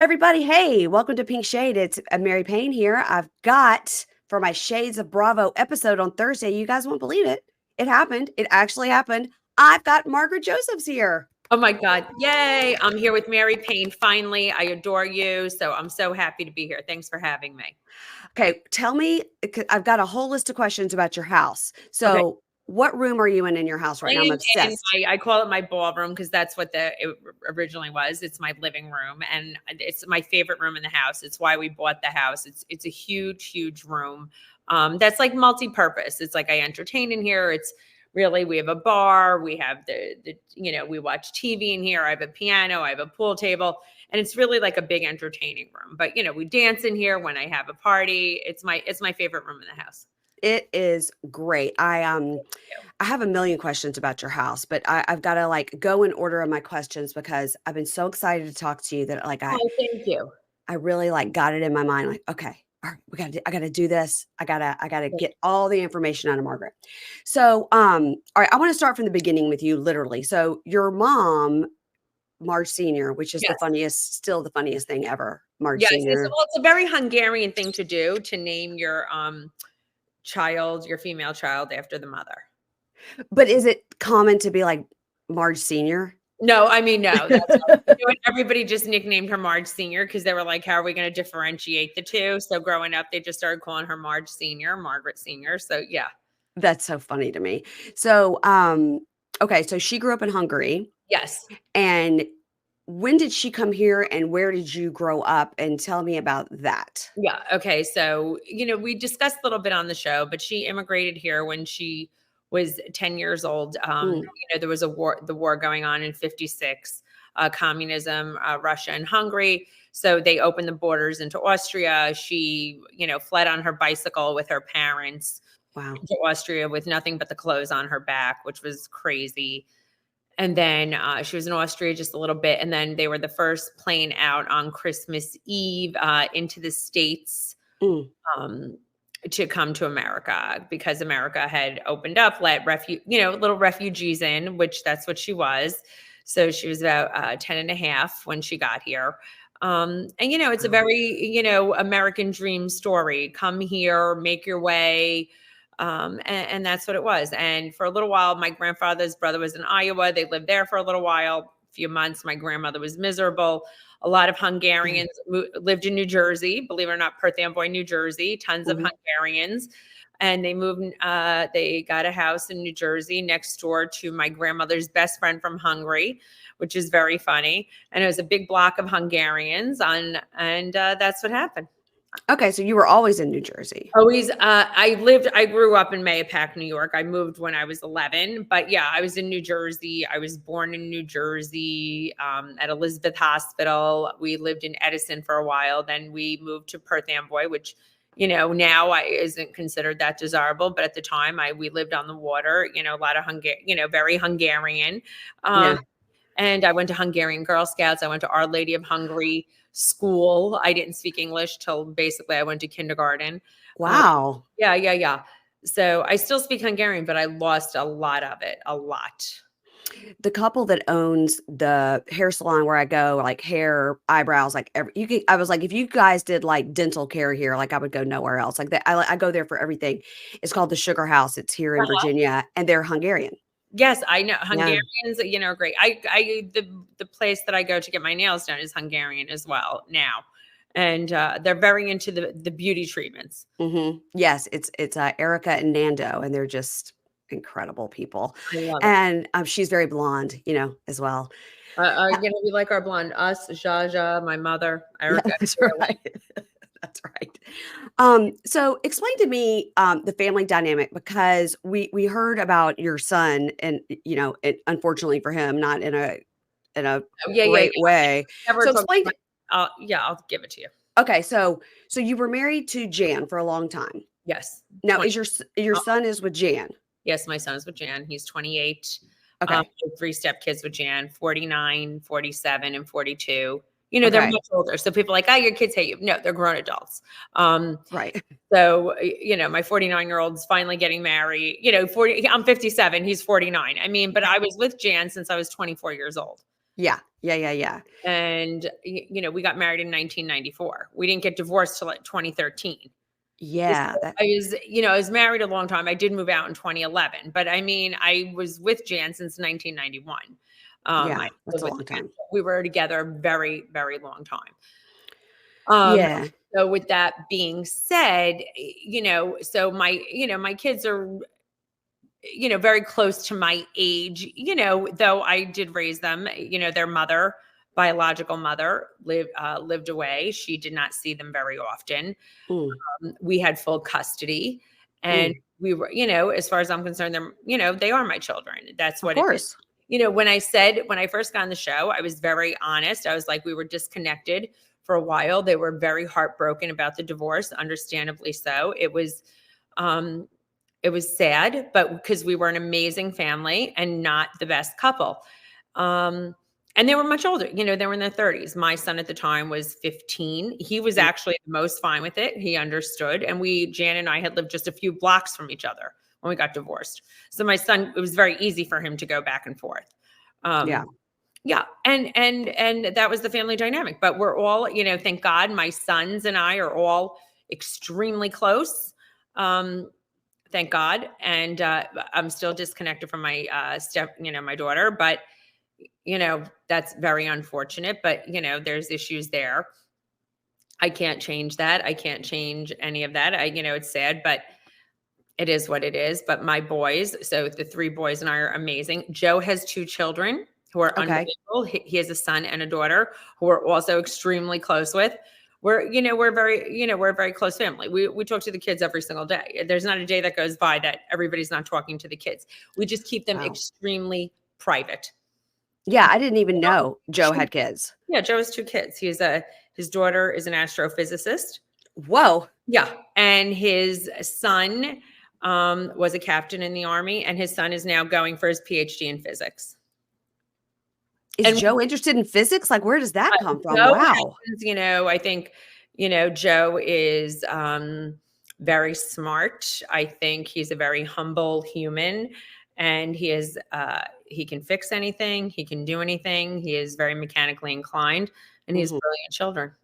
everybody. Hey, welcome to Pink Shade. It's Mary Payne here. I've got for my Shades of Bravo episode on Thursday. You guys won't believe it. It happened. It actually happened. I've got Margaret Josephs here. Oh my God. Yay. I'm here with Mary Payne. Finally, I adore you. So I'm so happy to be here. Thanks for having me. Okay, tell me, I've got a whole list of questions about your house. So Okay. what room are you in your house right now? I'm obsessed. I call it my ballroom because that's what it originally was. It's my living room and it's my favorite room in the house. It's why we bought the house. It's a huge, huge room. That's like multi-purpose. It's like I entertain in here. It's really, we have a bar, we have we watch TV in here. I have a piano, I have a pool table, and it's really like a big entertaining room. But we dance in here when I have a party. It's my favorite room in the house. It is great. I have a million questions about your house, but I've got to like go in order of my questions because I've been so excited to talk to you that Oh, thank you. I really like got it in my mind. Like, okay, all right, I gotta do this. I gotta get all the information out of Margaret. So, all right, I want to start from the beginning with you, literally. So your mom, Marge Sr., which is still the funniest thing ever. Marge Sr. It's a very Hungarian thing to do, to name your your female child after the mother. But is it common to be like Marge Sr.? No, I mean, no. Everybody just nicknamed her Marge Sr. because they were like, how are we going to differentiate the two? So growing up, they just started calling her Marge Sr., Margaret Sr. So yeah. That's so funny to me. So, okay, so she grew up in Hungary. Yes. And when did she come here and where did you grow up? And tell me about that. Yeah. Okay. So, we discussed a little bit on the show, but she immigrated here when she was 10 years old. There was the war going on in 56, communism, Russia and Hungary. So they opened the borders into Austria. She, fled on her bicycle with her parents. Wow. To Austria with nothing but the clothes on her back, which was crazy. And then she was in Austria just a little bit. And then they were the first plane out on Christmas Eve into the States to come to America because America had opened up, let little refugees in, which that's what she was. So she was about 10 and a half when she got here. And, it's a very, American dream story. Come here, make your way. And that's what it was. And for a little while, my grandfather's brother was in Iowa. They lived there for a little while, a few months. My grandmother was miserable. A lot of Hungarians lived in New Jersey, believe it or not, Perth Amboy, New Jersey, tons of Hungarians. And they moved, they got a house in New Jersey next door to my grandmother's best friend from Hungary, which is very funny. And it was a big block of Hungarians and that's what happened. Okay, so you were always in New Jersey. Always. I grew up in Mahopac, New York. I moved when I was 11, but yeah, I was in New Jersey. I was born in New Jersey at Elizabeth Hospital. We lived in Edison for a while. Then we moved to Perth Amboy, which, now isn't considered that desirable. But at the time we lived on the water, a lot of very Hungarian. And I went to Hungarian Girl Scouts. I went to Our Lady of Hungary school. I didn't speak English till basically I went to kindergarten. Wow. Yeah. So I still speak Hungarian, but I lost a lot of it, a lot. The couple that owns the hair salon where I go, like hair, eyebrows, like I was like, if you guys did like dental care here, like I would go nowhere else. Like that, I go there for everything. It's called the Sugar House. It's here in Virginia, and they're Hungarian. Yes, I know Hungarians, are great. The place that I go to get my nails done is Hungarian as well now. And they're very into the beauty treatments. Yes, it's Erica and Nando, and they're just incredible people. I love it. And she's very blonde, as well. We like our blonde, us, Jaja, my mother, Erica. Yeah, that's right. That's right. So explain to me the family dynamic, because we heard about your son and, unfortunately for him, not in a great way. So explain. I'll give it to you. Okay. So you were married to Jan for a long time. Yes. Now is your son is with Jan? Yes. My son is with Jan. He's 28. Okay. 3 stepkids with Jan, 49, 47, and 42. They're much older. So people are like, your kids hate you. No, they're grown adults. Right. So, my 49-year-old's finally getting married, 40, I'm 57, he's 49. I mean, but I was with Jan since I was 24 years old. Yeah. Yeah, yeah, yeah. And, we got married in 1994. We didn't get divorced till like 2013. So Yeah, that I was married a long time. I did move out in 2011, but I mean, I was with Jan since 1991. I yeah, that's lived a with long him. time. We were together a very, very long time. Um, Yeah. so with that being said, so my kids are, very close to my age, though I did raise them, their mother, biological mother lived away. She did not see them very often. Mm, We had full custody, and mm. we were, as far as I'm concerned, they're, they are my children. That's Of what it is. course. When I first got on the show, I was very honest. I was like, we were disconnected for a while. They were very heartbroken about the divorce, understandably so. Um, it was sad, but because we were an amazing family and not the best couple. Um, and they were much older, they were in their 30s. My son at the time was 15. He was Mm, actually the most fine with it. He understood. And Jan and I had lived just a few blocks from each other when we got divorced. So my son, it was very easy for him to go back and forth. yeah. Yeah. And that was the family dynamic. But we're all, thank God my sons and I are all extremely close. Um, thank God. And I'm still disconnected from my my daughter, but that's very unfortunate, but there's issues there. I can't change that. I can't change any of that. It's sad, but it is what it is. But my boys, so the three boys and I are amazing. Joe has two children who are Okay. unbelievable. He has a son and a daughter who are also extremely close with. We're a very close family. We talk to the kids every single day. There's not a day that goes by that everybody's not talking to the kids. We just keep them Wow. extremely private. Yeah, I didn't even know Joe had kids. Yeah, Joe has two kids. His daughter is an astrophysicist. Whoa. Yeah, and his son was a captain in the army, and his son is now going for his PhD in physics. Is And Joe interested in physics? Like, where does that come from? Joe Wow. happens, I think, Joe is very smart. I think he's a very humble human, and he can fix anything. He can do anything. He is very mechanically inclined, and he has Mhm. brilliant children.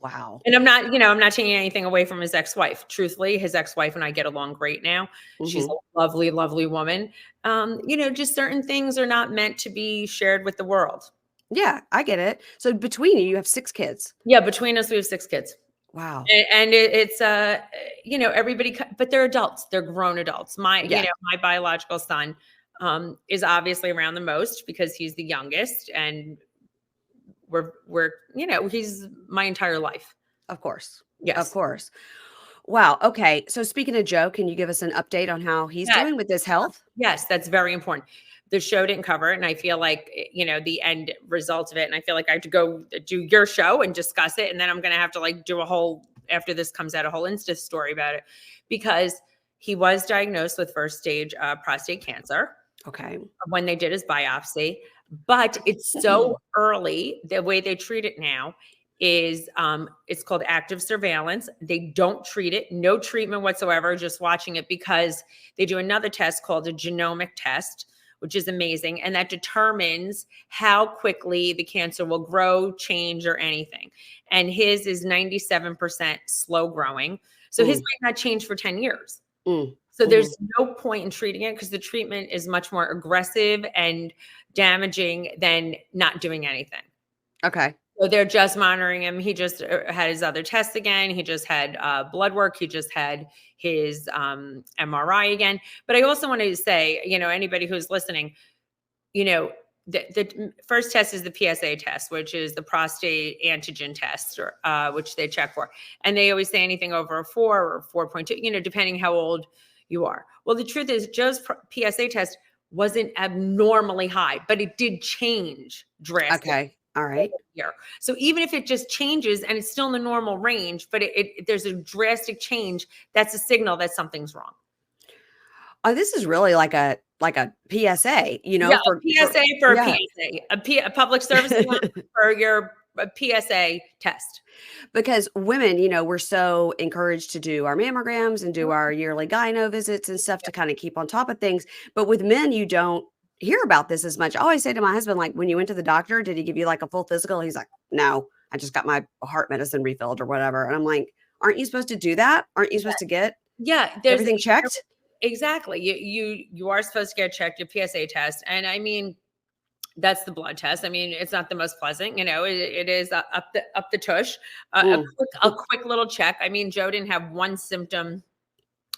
Wow. And I'm not taking anything away from his ex-wife. Truthfully, his ex-wife and I get along great now. She's Mhm. a lovely, lovely woman. Just certain things are not meant to be shared with the world. Yeah, I get it. So between you have 6 kids. Yeah, between us, we have 6 kids. Wow. And it's everybody, but they're adults. They're grown adults. Yeah, My biological son is obviously around the most because he's the youngest, and he's my entire life. of course. Of Yes. course. Wow, okay. So speaking of Joe, can you give us an update on how he's Yes. doing with his health? Yes, that's very important. The show didn't cover it, and I feel like, the end result of it, and I feel like I have to go do your show and discuss it, and then I'm gonna have to, like, do a whole after this comes out, a whole Insta story about it, because he was diagnosed with first stage, prostate cancer Okay. when they did his biopsy, but it's so early. The way they treat it now is, it's called active surveillance. They don't treat it, no treatment whatsoever, just watching it, because they do another test called a genomic test, which is amazing. And that determines how quickly the cancer will grow, change, or anything. And his is 97% slow growing. So his Mm, might not change for 10 years. mm, So mhm. there's no point in treating it, because the treatment is much more aggressive and damaging than not doing anything. Okay. So they're just monitoring him. He just had his other tests again. He just had blood work. He just had his MRI again. But I also wanted to say, anybody who's listening, you know, the first test is the PSA test, which is the prostate antigen test, or which they check for. And they always say anything over a 4 or 4.2, depending how old you are. Well, the truth is Joe's PSA test wasn't abnormally high, but it did change drastically Okay. All over right. the year. So even if it just changes and it's still in the normal range, but there's a drastic change, that's a signal that something's wrong. Oh, this is really like a PSA, Yeah, a for PSA for a yeah. PSA, a public service announcement for your PSA test. Because women, we're so encouraged to do our mammograms and do our yearly gyno visits and stuff to kind of keep on top of things. But with men, you don't hear about this as much. I always say to my husband, like, when you went to the doctor, did he give you like a full physical? He's like, no, I just got my heart medicine refilled or whatever. And I'm like, aren't you supposed to do that? Aren't you supposed to get Yeah, there's everything checked? exactly. You are supposed to get checked, your PSA test, and I mean that's the blood test. I mean, it's not the most pleasant, it is up the tush, Mm. a quick little check. I mean, Joe didn't have one symptom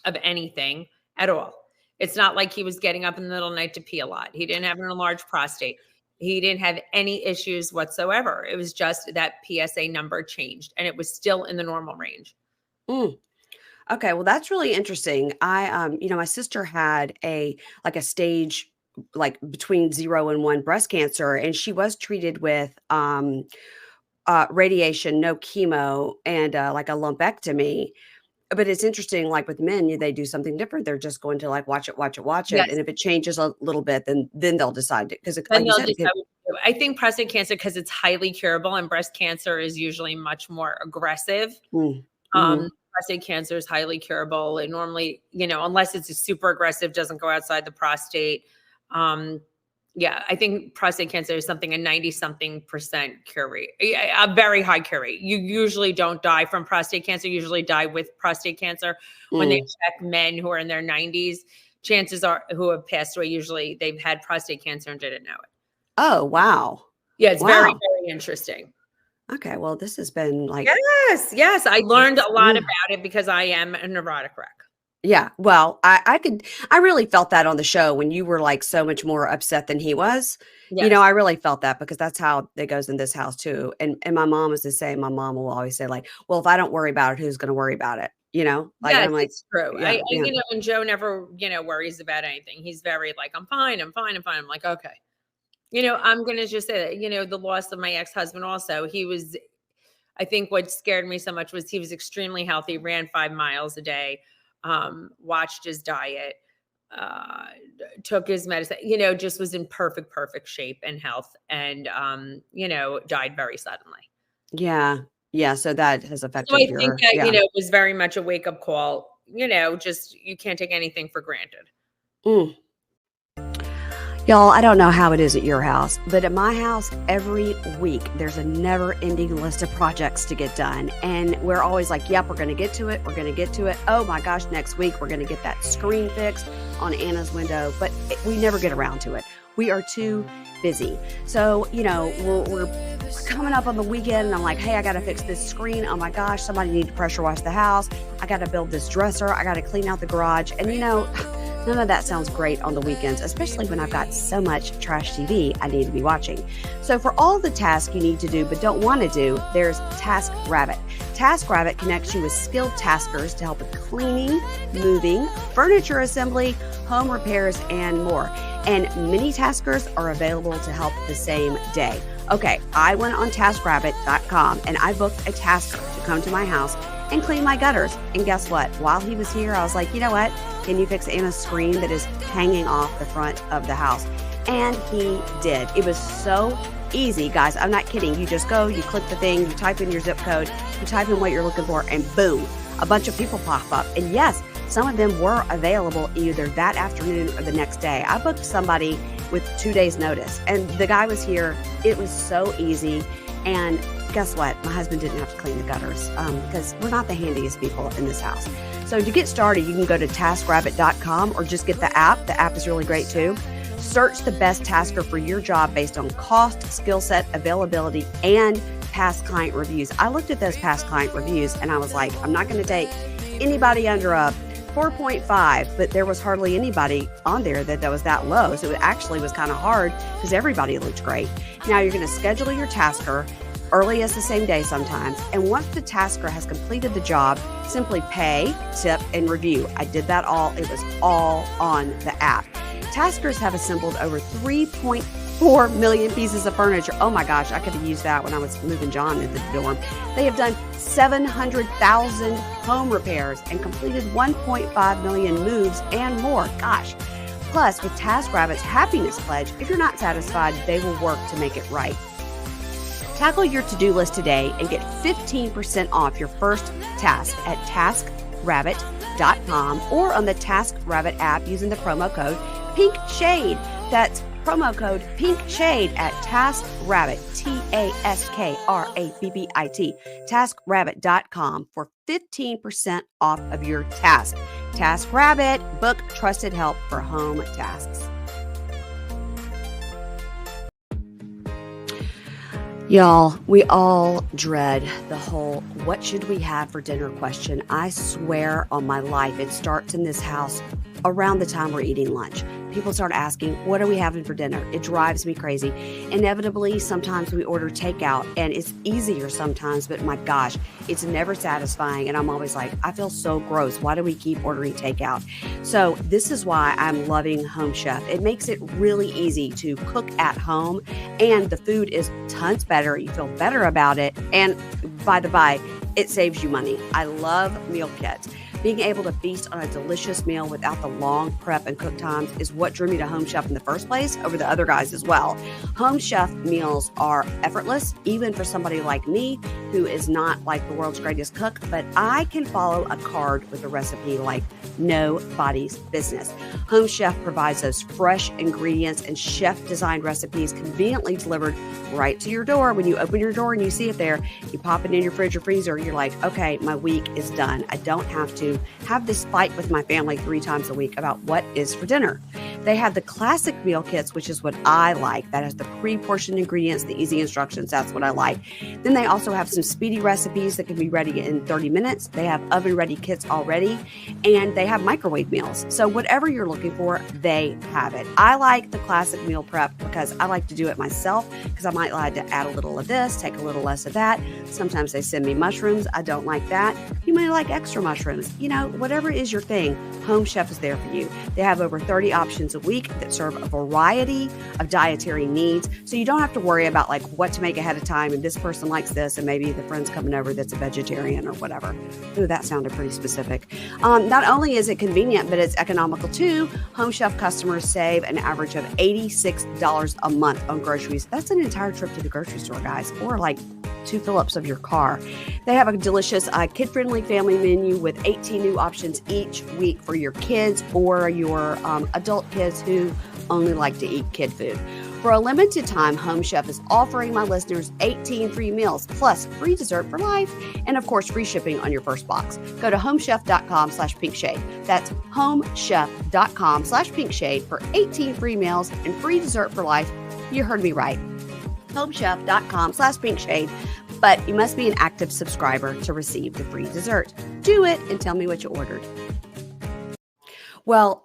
of anything at all. It's not like he was getting up in the middle of the night to pee a lot. He didn't have an enlarged prostate. He didn't have any issues whatsoever. It was just that PSA number changed and it was still in the normal range. Mm. Okay, well, that's really interesting. My sister had a stage like between 0 and 1 breast cancer, and she was treated with radiation, no chemo, and like a lumpectomy. But it's interesting, like with men, they do something different. They're just going to like watch it, watch it, watch it, and Yes. if it changes a little bit, then they'll decide it because, Then like you they'll said, it decide could. what to do. I think prostate cancer, because it's highly curable and breast cancer is usually much more aggressive. Mm, mhm. Prostate cancer is highly curable. And normally, unless it's a super aggressive, doesn't go outside the prostate. Yeah, I think prostate cancer is something a 90 something percent cure rate, a very high cure rate. You usually don't die from prostate cancer, you usually die with prostate cancer. When they Mm. check men who are in their 90s, chances are who have passed away, usually they've had prostate cancer and didn't know it. Oh, wow. Yeah, it's very, Wow. very interesting. Okay, well, this has been like. Yes, yes. I learned a lot Mm. about it because I am a neurotic wreck. Yeah, well, I really felt that on the show when you were, like, so much more upset than he was. Yes. I really felt that because that's how it goes in this house too, and my mom is the same. My mom will always say, like, "Well, if I don't worry about it, who's gonna worry about it?" Like, and Yes, I'm like, it's true. "Yeah, yeah." And Joe never, worries about anything. He's very like, I'm fine, I'm fine, I'm fine. I'm like, okay. I'm going to just say that, the loss of my ex-husband also, I think what scared me so much was he was extremely healthy, ran 5 miles a day, watched his diet, uh, took his medicine, just was in perfect shape and health and, died very suddenly. Yeah. Yeah, so that has So affected I think your that, yeah. it was very much a wake up call, just you can't take anything for granted. Mm. Y'all, I don't know how it is at your house, but at my house, every week, there's a never-ending list of projects to get done, and we're always like, "Yep, we're gonna get to it, we're gonna get to it. Oh my gosh, next week, we're gonna get that screen fixed on Anna's window," but we never get around to it. We are too busy. So, we're coming up on the weekend, and I'm like, "Hey, I gotta fix this screen. Oh my gosh, somebody need to pressure wash the house. I gotta build this dresser. I gotta clean out the garage," and none of that sounds great on the weekends, especially when I've got so much trash TV I need to be watching. So for all the tasks you need to do but don't want to do, there's TaskRabbit. TaskRabbit connects you with skilled taskers to help with cleaning, moving, furniture assembly, home repairs, and more. And many taskers are available to help the same day. Okay, I went on TaskRabbit.com and I booked a tasker to come to my house and clean my gutters. And guess what? While he was here, I was like, you know what? Can you fix Anna's screen that is hanging off the front of the house? And he did. It was so easy, guys. I'm not kidding. You just go, you click the thing, you type in your zip code, you type in what you're looking for, and boom, a bunch of people pop up. And yes, some of them were available either that afternoon or the next day. I booked somebody with 2 days notice and the guy was here. It was so easy. And guess what? My husband didn't have to clean the gutters because we're not the handiest people in this house. So to get started, you can go to TaskRabbit.com or just get the app. The app is really great too. Search the best tasker for your job based on cost, skill set, availability, and past client reviews. I looked at those past client reviews and I was like, I'm not going to take anybody under a 4.5, but there was hardly anybody on there that was that low. So it actually was kind of hard because everybody looked great. Now you're going to schedule your tasker early as the same day sometimes. And once the tasker has completed the job, simply pay, tip, and review. I did that all. It was all on the app. Taskers have assembled over 3.4 million pieces of furniture. Oh my gosh, I could have used that when I was moving John into the dorm. They have done 700,000 home repairs and completed 1.5 million moves and more. Gosh. Plus, with TaskRabbit's Happiness Pledge, if you're not satisfied, they will work to make it right. Tackle your to-do list today and get 15% off your first task at TaskRabbit.com or on the TaskRabbit app using the promo code PinkShade. That's promo code PINKSHADE at TaskRabbit, TaskRabbit, TaskRabbit.com for 15% off of your task. TaskRabbit, book trusted help for home tasks. Y'all, we all dread the whole what should we have for dinner question. I swear on my life, it starts in this house around the time we're eating lunch. People start asking, what are we having for dinner? It drives me crazy. Inevitably, sometimes we order takeout and it's easier sometimes, but my gosh, it's never satisfying. And I'm always like, I feel so gross. Why do we keep ordering takeout? So this is why I'm loving HomeChef. It makes it really easy to cook at home and the food is tons better. You feel better about it. And by the by, it saves you money. I love meal kits. Being able to feast on a delicious meal without the long prep and cook times is what drew me to HomeChef in the first place over the other guys as well. HomeChef meals are effortless, even for somebody like me who is not like the world's greatest cook, but I can follow a card with a recipe like nobody's business. HomeChef provides those fresh ingredients and chef-designed recipes conveniently delivered right to your door. When you open your door and you see it there, you pop it in your fridge or freezer, you're like, okay, my week is done. I don't have to have this fight with my family 3 times a week about what is for dinner. They have the classic meal kits, which is what I like. That has the pre-portioned ingredients, the easy instructions. That's what I like. Then they also have some speedy recipes that can be ready in 30 minutes. They have oven-ready kits already, and they have microwave meals. So whatever you're looking for, they have it. I like the classic meal prep because I like to do it myself because I might like to add a little of this, take a little less of that. Sometimes they send me mushrooms. I don't like that. You may like extra mushrooms. You know, whatever is your thing, HomeChef is there for you. They have over 30 options a week that serve a variety of dietary needs. So you don't have to worry about like what to make ahead of time. And this person likes this, and maybe the friend's coming over that's a vegetarian or whatever. Ooh, that sounded pretty specific. Not only is it convenient, but it's economical too. HomeChef customers save an average of $86 a month on groceries. That's an entire trip to the grocery store, guys, or like 2 fill-ups of your car. They have a delicious kid-friendly family menu with 18 new options each week for your kids or your adult kids who only like to eat kid food. For a limited time, HomeChef is offering my listeners 18 free meals plus free dessert for life and, of course, free shipping on your first box. Go to homechef.com/pinkshade. That's homechef.com/pinkshade for 18 free meals and free dessert for life. You heard me right. homechef.com/pinkshade, but you must be an active subscriber to receive the free dessert. Do it and tell me what you ordered. Well,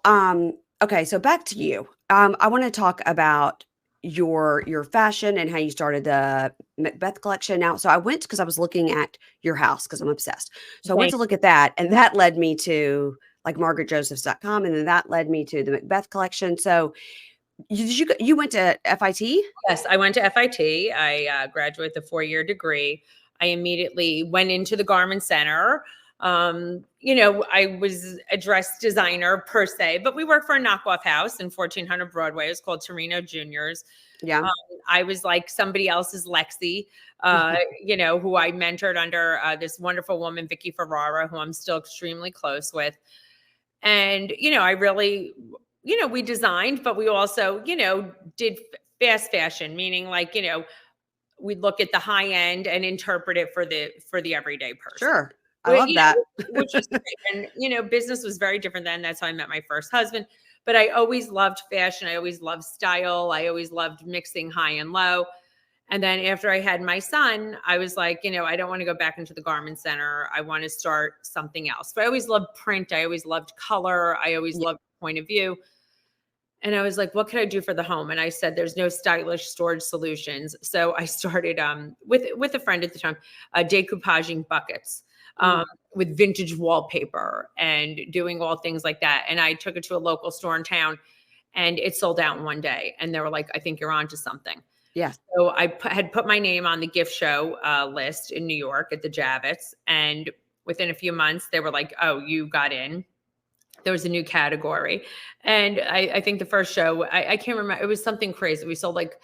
okay, so back to you. I want to talk about your fashion and how you started the Macbeth collection. Now, so I went because I was looking at your house because I'm obsessed. So I went to look at that, and that led me to like MargaretJosephs.com, and then that led me to the Macbeth collection. So you went to FIT? Yes, I went to FIT. I graduated with a 4-year degree. I immediately went into the garment center. I was a dress designer per se, but we worked for a knockoff house in 1400 Broadway. It was called Torino Juniors. Yeah. I was like somebody else's Lexi, who I mentored under this wonderful woman, Vicky Ferrara, who I'm still extremely close with. And, I really, we designed, but we also, did fast fashion, meaning like, we'd look at the high end and interpret it for the everyday person. Sure. I love that. Which is great. And, business was very different then. That's how I met my first husband. But I always loved fashion. I always loved style. I always loved mixing high and low. And then after I had my son, I was like, I don't want to go back into the garment center. I want to start something else. But I always loved print. I always loved color. I always loved point of view. And I was like, what could I do for the home? And I said, there's no stylish storage solutions. So I started with a friend at the time, decoupaging buckets. With vintage wallpaper and doing all things like that. And I took it to a local store in town and it sold out in one day. And they were like, I think you're onto something. Yeah. So I had put my name on the gift show list in New York at the Javits. And within a few months, they were like, oh, you got in. There was a new category. And I think the first show, I can't remember. It was something crazy. We sold like,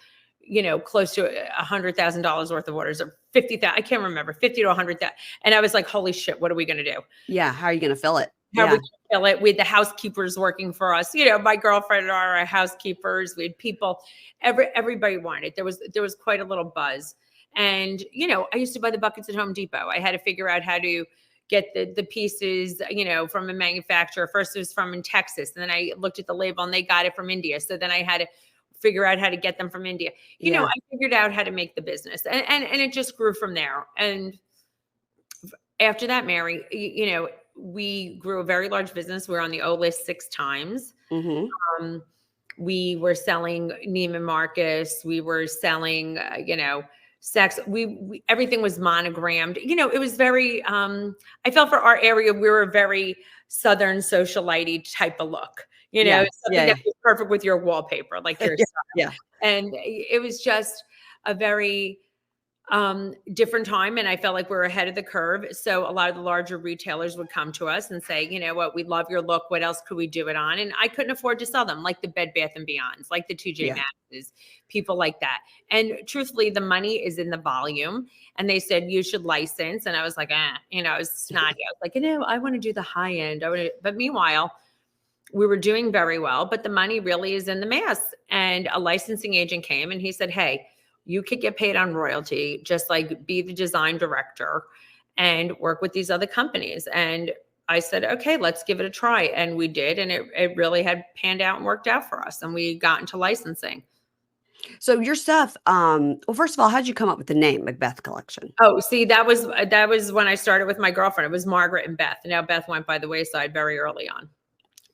close to $100,000 worth of orders or 50,000. I can't remember, 50 to 100,000. And I was like, holy shit, what are we going to do? Yeah. How are you going to fill it? How Yeah. we could fill it. We had the housekeepers working for us. My girlfriend and I are our housekeepers. We had people. Everybody wanted. There was quite a little buzz. And I used to buy the buckets at Home Depot. I had to figure out how to get the pieces, from a manufacturer. First it was from in Texas, and then I looked at the label and they got it from India. So then I had to figure out how to get them from India. I figured out how to make the business, and it just grew from there. And after that, Mary, we grew a very large business. We were on the O list 6 times. Mm-hmm. We were selling Neiman Marcus. We were selling, sex. We everything was monogrammed. It was very. I felt for our area, we were a very Southern socialite type of look. Something that was perfect with your wallpaper, like your style. Yeah. And it was just a very different time, and I felt like we were ahead of the curve. So a lot of the larger retailers would come to us and say, you know what, we love your look. What else could we do it on? And I couldn't afford to sell them, like the Bed Bath and Beyonds, like the TJ Maxx's, people like that. And truthfully, the money is in the volume. And they said you should license, and I was like, I was snotty. I was like, I want to do the high end. But meanwhile, we were doing very well, but the money really is in the mass. And a licensing agent came and he said, hey, you could get paid on royalty, just like be the design director and work with these other companies. And I said, okay, let's give it a try. And we did. And it really had panned out and worked out for us. And we got into licensing. So your stuff, well, first of all, how'd you come up with the name Macbeth Collection? Oh, see, that was when I started with my girlfriend. It was Margaret and Beth. And now Beth went by the wayside very early on.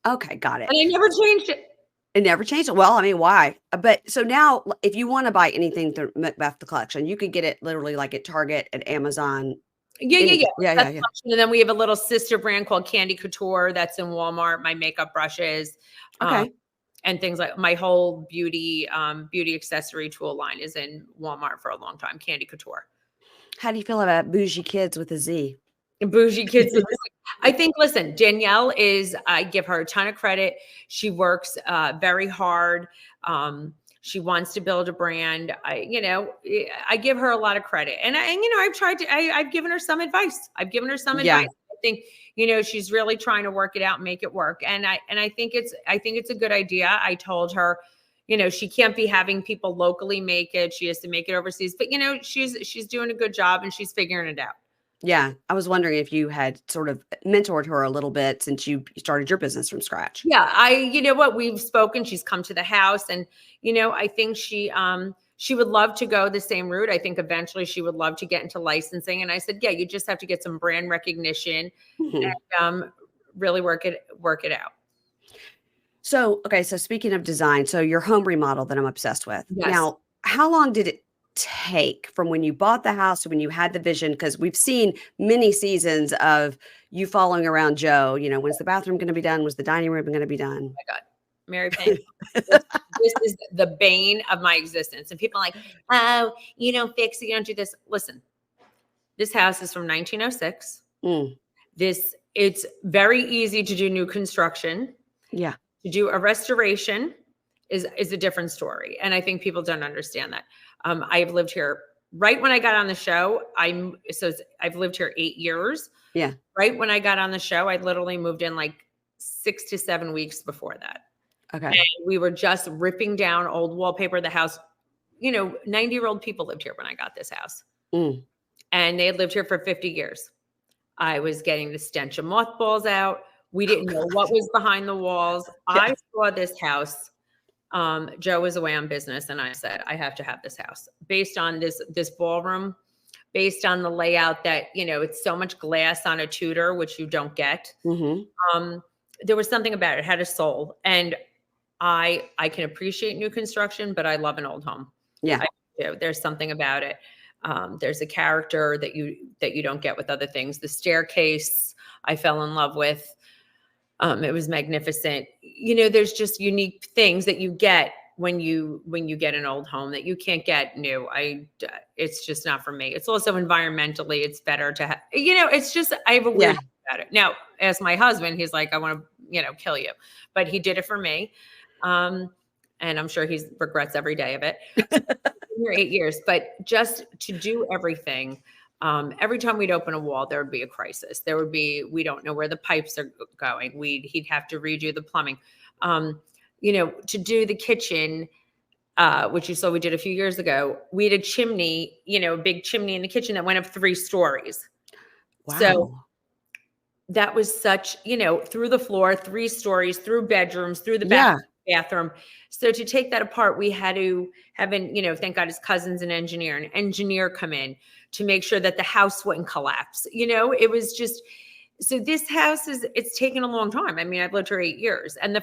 Okay, got it. And I never changed it. It never changed. Well, I mean, why? But so now if you want to buy anything through Macbeth the Collection, you could get it literally like at Target, at Amazon. Yeah. Yeah. And then we have a little sister brand called Candy Couture that's in Walmart. My makeup brushes, Okay. and things like my whole beauty accessory tool line is in Walmart for a long time. Candy Couture. How do you feel about bougie kids with a Z? Bougie kids. I think, listen, Danielle I give her a ton of credit. She works very hard. She wants to build a brand. I give her a lot of credit. And I've given her some advice. I think, she's really trying to work it out, make it work. And I think it's a good idea. I told her, she can't be having people locally make it. She has to make it overseas, but she's doing a good job and she's figuring it out. Yeah. I was wondering if you had sort of mentored her a little bit since you started your business from scratch. Yeah. We've spoken, she's come to the house, and, I think she would love to go the same route. I think eventually she would love to get into licensing. And I said, yeah, you just have to get some brand recognition and really work it out. So, okay. So speaking of design, so your home remodel that I'm obsessed with. Yes. Now, how long did it take from when you bought the house to when you had the vision? Because we've seen many seasons of you following around Joe. When's the bathroom going to be done? Was the dining room going to be done? Oh my God, Mary Payne. This is the bane of my existence. And people are like, oh, you don't fix it, you don't do this. Listen, this house is from 1906. It's very easy to do new construction. Yeah. To do a restoration is a different story. And I think people don't understand that. I've lived here right when I got on the show. I've lived here 8 years. Yeah. Right when I got on the show, I literally moved in like 6 to 7 weeks before that. Okay. And we were just ripping down old wallpaper. The house, 90-year-old people lived here when I got this house. And they had lived here for 50 years. I was getting the stench of mothballs out. We didn't know what was behind the walls. Yeah. I saw this house. Joe was away on business, and I said, I have to have this house based on this ballroom, based on the layout that, it's so much glass on a Tudor, which you don't get. There was something about it. It had a soul. And I can appreciate new construction, but I love an old home. Yeah. I do. There's something about it. There's a character that you don't get with other things. The staircase I fell in love with. It was magnificent. There's just unique things that you get when you get an old home that you can't get new. It's just not for me. It's also environmentally, it's better to have, it's just, I have a weird about it. Now, as my husband, he's like, I want to, kill you, but he did it for me. And I'm sure he regrets every day of it. For 8 years, but just to do everything, Every time we'd open a wall, there would be a crisis. There would be, we don't know where the pipes are going. He'd have to redo the plumbing. To do the kitchen, which you saw we did a few years ago, we had a chimney, a big chimney in the kitchen that went up 3 stories. So Wow. that was such, through the floor, 3 stories, through bedrooms, through the Yeah. bathroom. So to take that apart, we had to have thank God his cousin's an engineer come in to make sure that the house wouldn't collapse. It was just, so this house it's taken a long time. I mean, I've lived here 8 years, and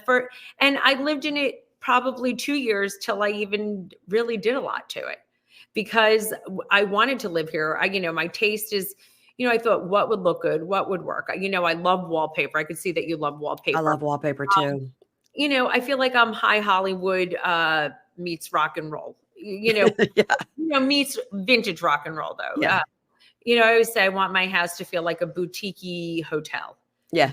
I lived in it probably 2 years till I even really did a lot to it, because I wanted to live here. My taste is, I thought what would look good, what would work. I love wallpaper. I could see that you love wallpaper. I love wallpaper too. I feel like I'm high Hollywood meets rock and roll, Yeah. meets vintage rock and roll though. Yeah. I always say I want my house to feel like a boutique hotel. Yeah.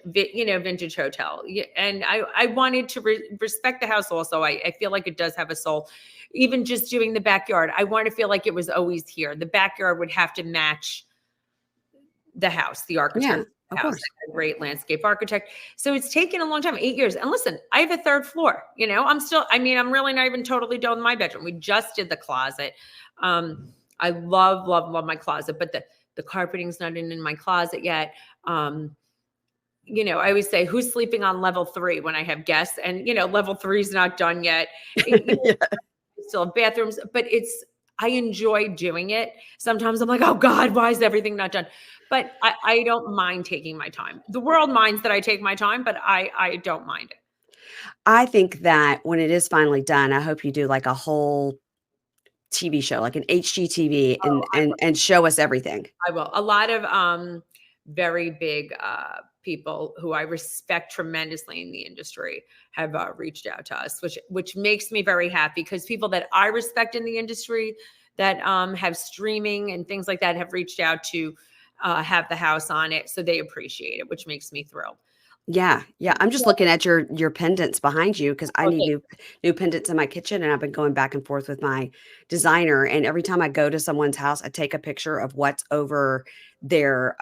Vintage hotel. And I wanted to respect the house also. I feel like it does have a soul. Even just doing the backyard, I want to feel like it was always here. The backyard would have to match the house, the architect. Yeah, of House, course. a great landscape architect. So it's taken a long time, 8 years. And listen, I have a 3rd floor. I'm really not even totally done with my bedroom. We just did the closet. I love, love, love my closet, but the carpeting's not in my closet yet. I always say, who's sleeping on level 3 when I have guests? And, level 3 is not done yet. Yeah. Still have bathrooms, but I enjoy doing it. Sometimes I'm like, oh God, why is everything not done? But I don't mind taking my time. The world minds that I take my time, but I don't mind it. I think that when it is finally done, I hope you do like a whole TV show, like an HGTV, Oh, and show us everything. I will. A lot of very big people who I respect tremendously in the industry have reached out to us, which makes me very happy, because people that I respect in the industry that have streaming and things like that have reached out to have the house on it. So they appreciate it, which makes me thrilled. Yeah, yeah. I'm just looking at your pendants behind you, because I need Okay. new pendants in my kitchen, and I've been going back and forth with my designer. And every time I go to someone's house, I take a picture of what's over their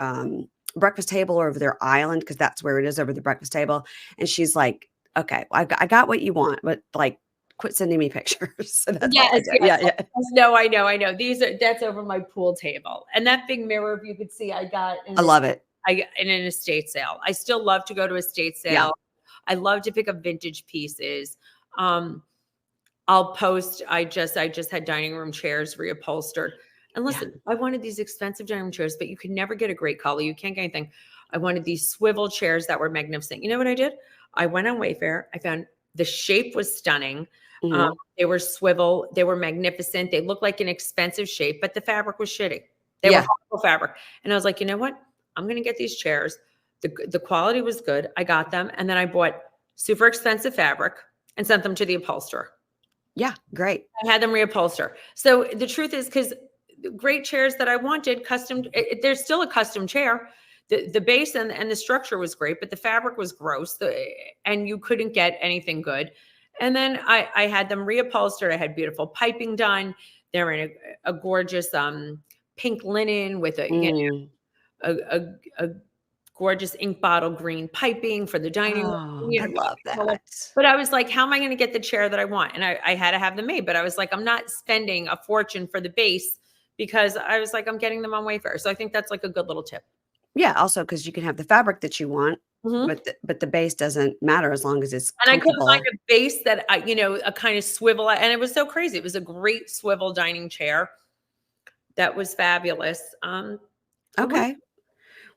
breakfast table or over their island, because that's where it is, over the breakfast table. And she's like, "Okay, I got what you want, but like, quit sending me pictures." So that's all I Yes, do. yes. Yeah, yeah. No, I know. That's over my pool table. And that big mirror, if you could see, I got I love it. in an estate sale. I still love to go to estate Yeah. sale. I love to pick up vintage pieces. I'll post. I just had dining room chairs reupholstered. And listen, I wanted these expensive dining room chairs, but you could never get a great color. You can't get anything. I wanted these swivel chairs that were magnificent. You know what I did? I went on Wayfair. I found the shape was stunning. Mhm. They were swivel. They were magnificent. They looked like an expensive shape, but the fabric was shitty. They were horrible fabric. And I was like, you know what? I'm going to get these chairs. The quality was good. I got them. And then I bought super expensive fabric and sent them to the upholsterer. Yeah, great. I had them reupholster. So the truth is, because great chairs that I wanted, custom, there's still a custom chair. The base and the structure was great, but the fabric was gross, and you couldn't get anything good. And then I had them reupholstered. I had beautiful piping done. They're in a gorgeous pink linen with a gorgeous ink bottle green piping for the dining room. Oh, I love that. But I was like, how am I going to get the chair that I want? And I had to have them made, but I was like, I'm not spending a fortune for the base, because I was like, I'm getting them on Wayfair. So I think that's like a good little tip. Yeah, also because you can have the fabric that you want, Mhm. but the base doesn't matter as long as it's And I couldn't comfortable. find a base that a kind of swivel, and it was so crazy. It was a great swivel dining chair that was fabulous. Okay. Well,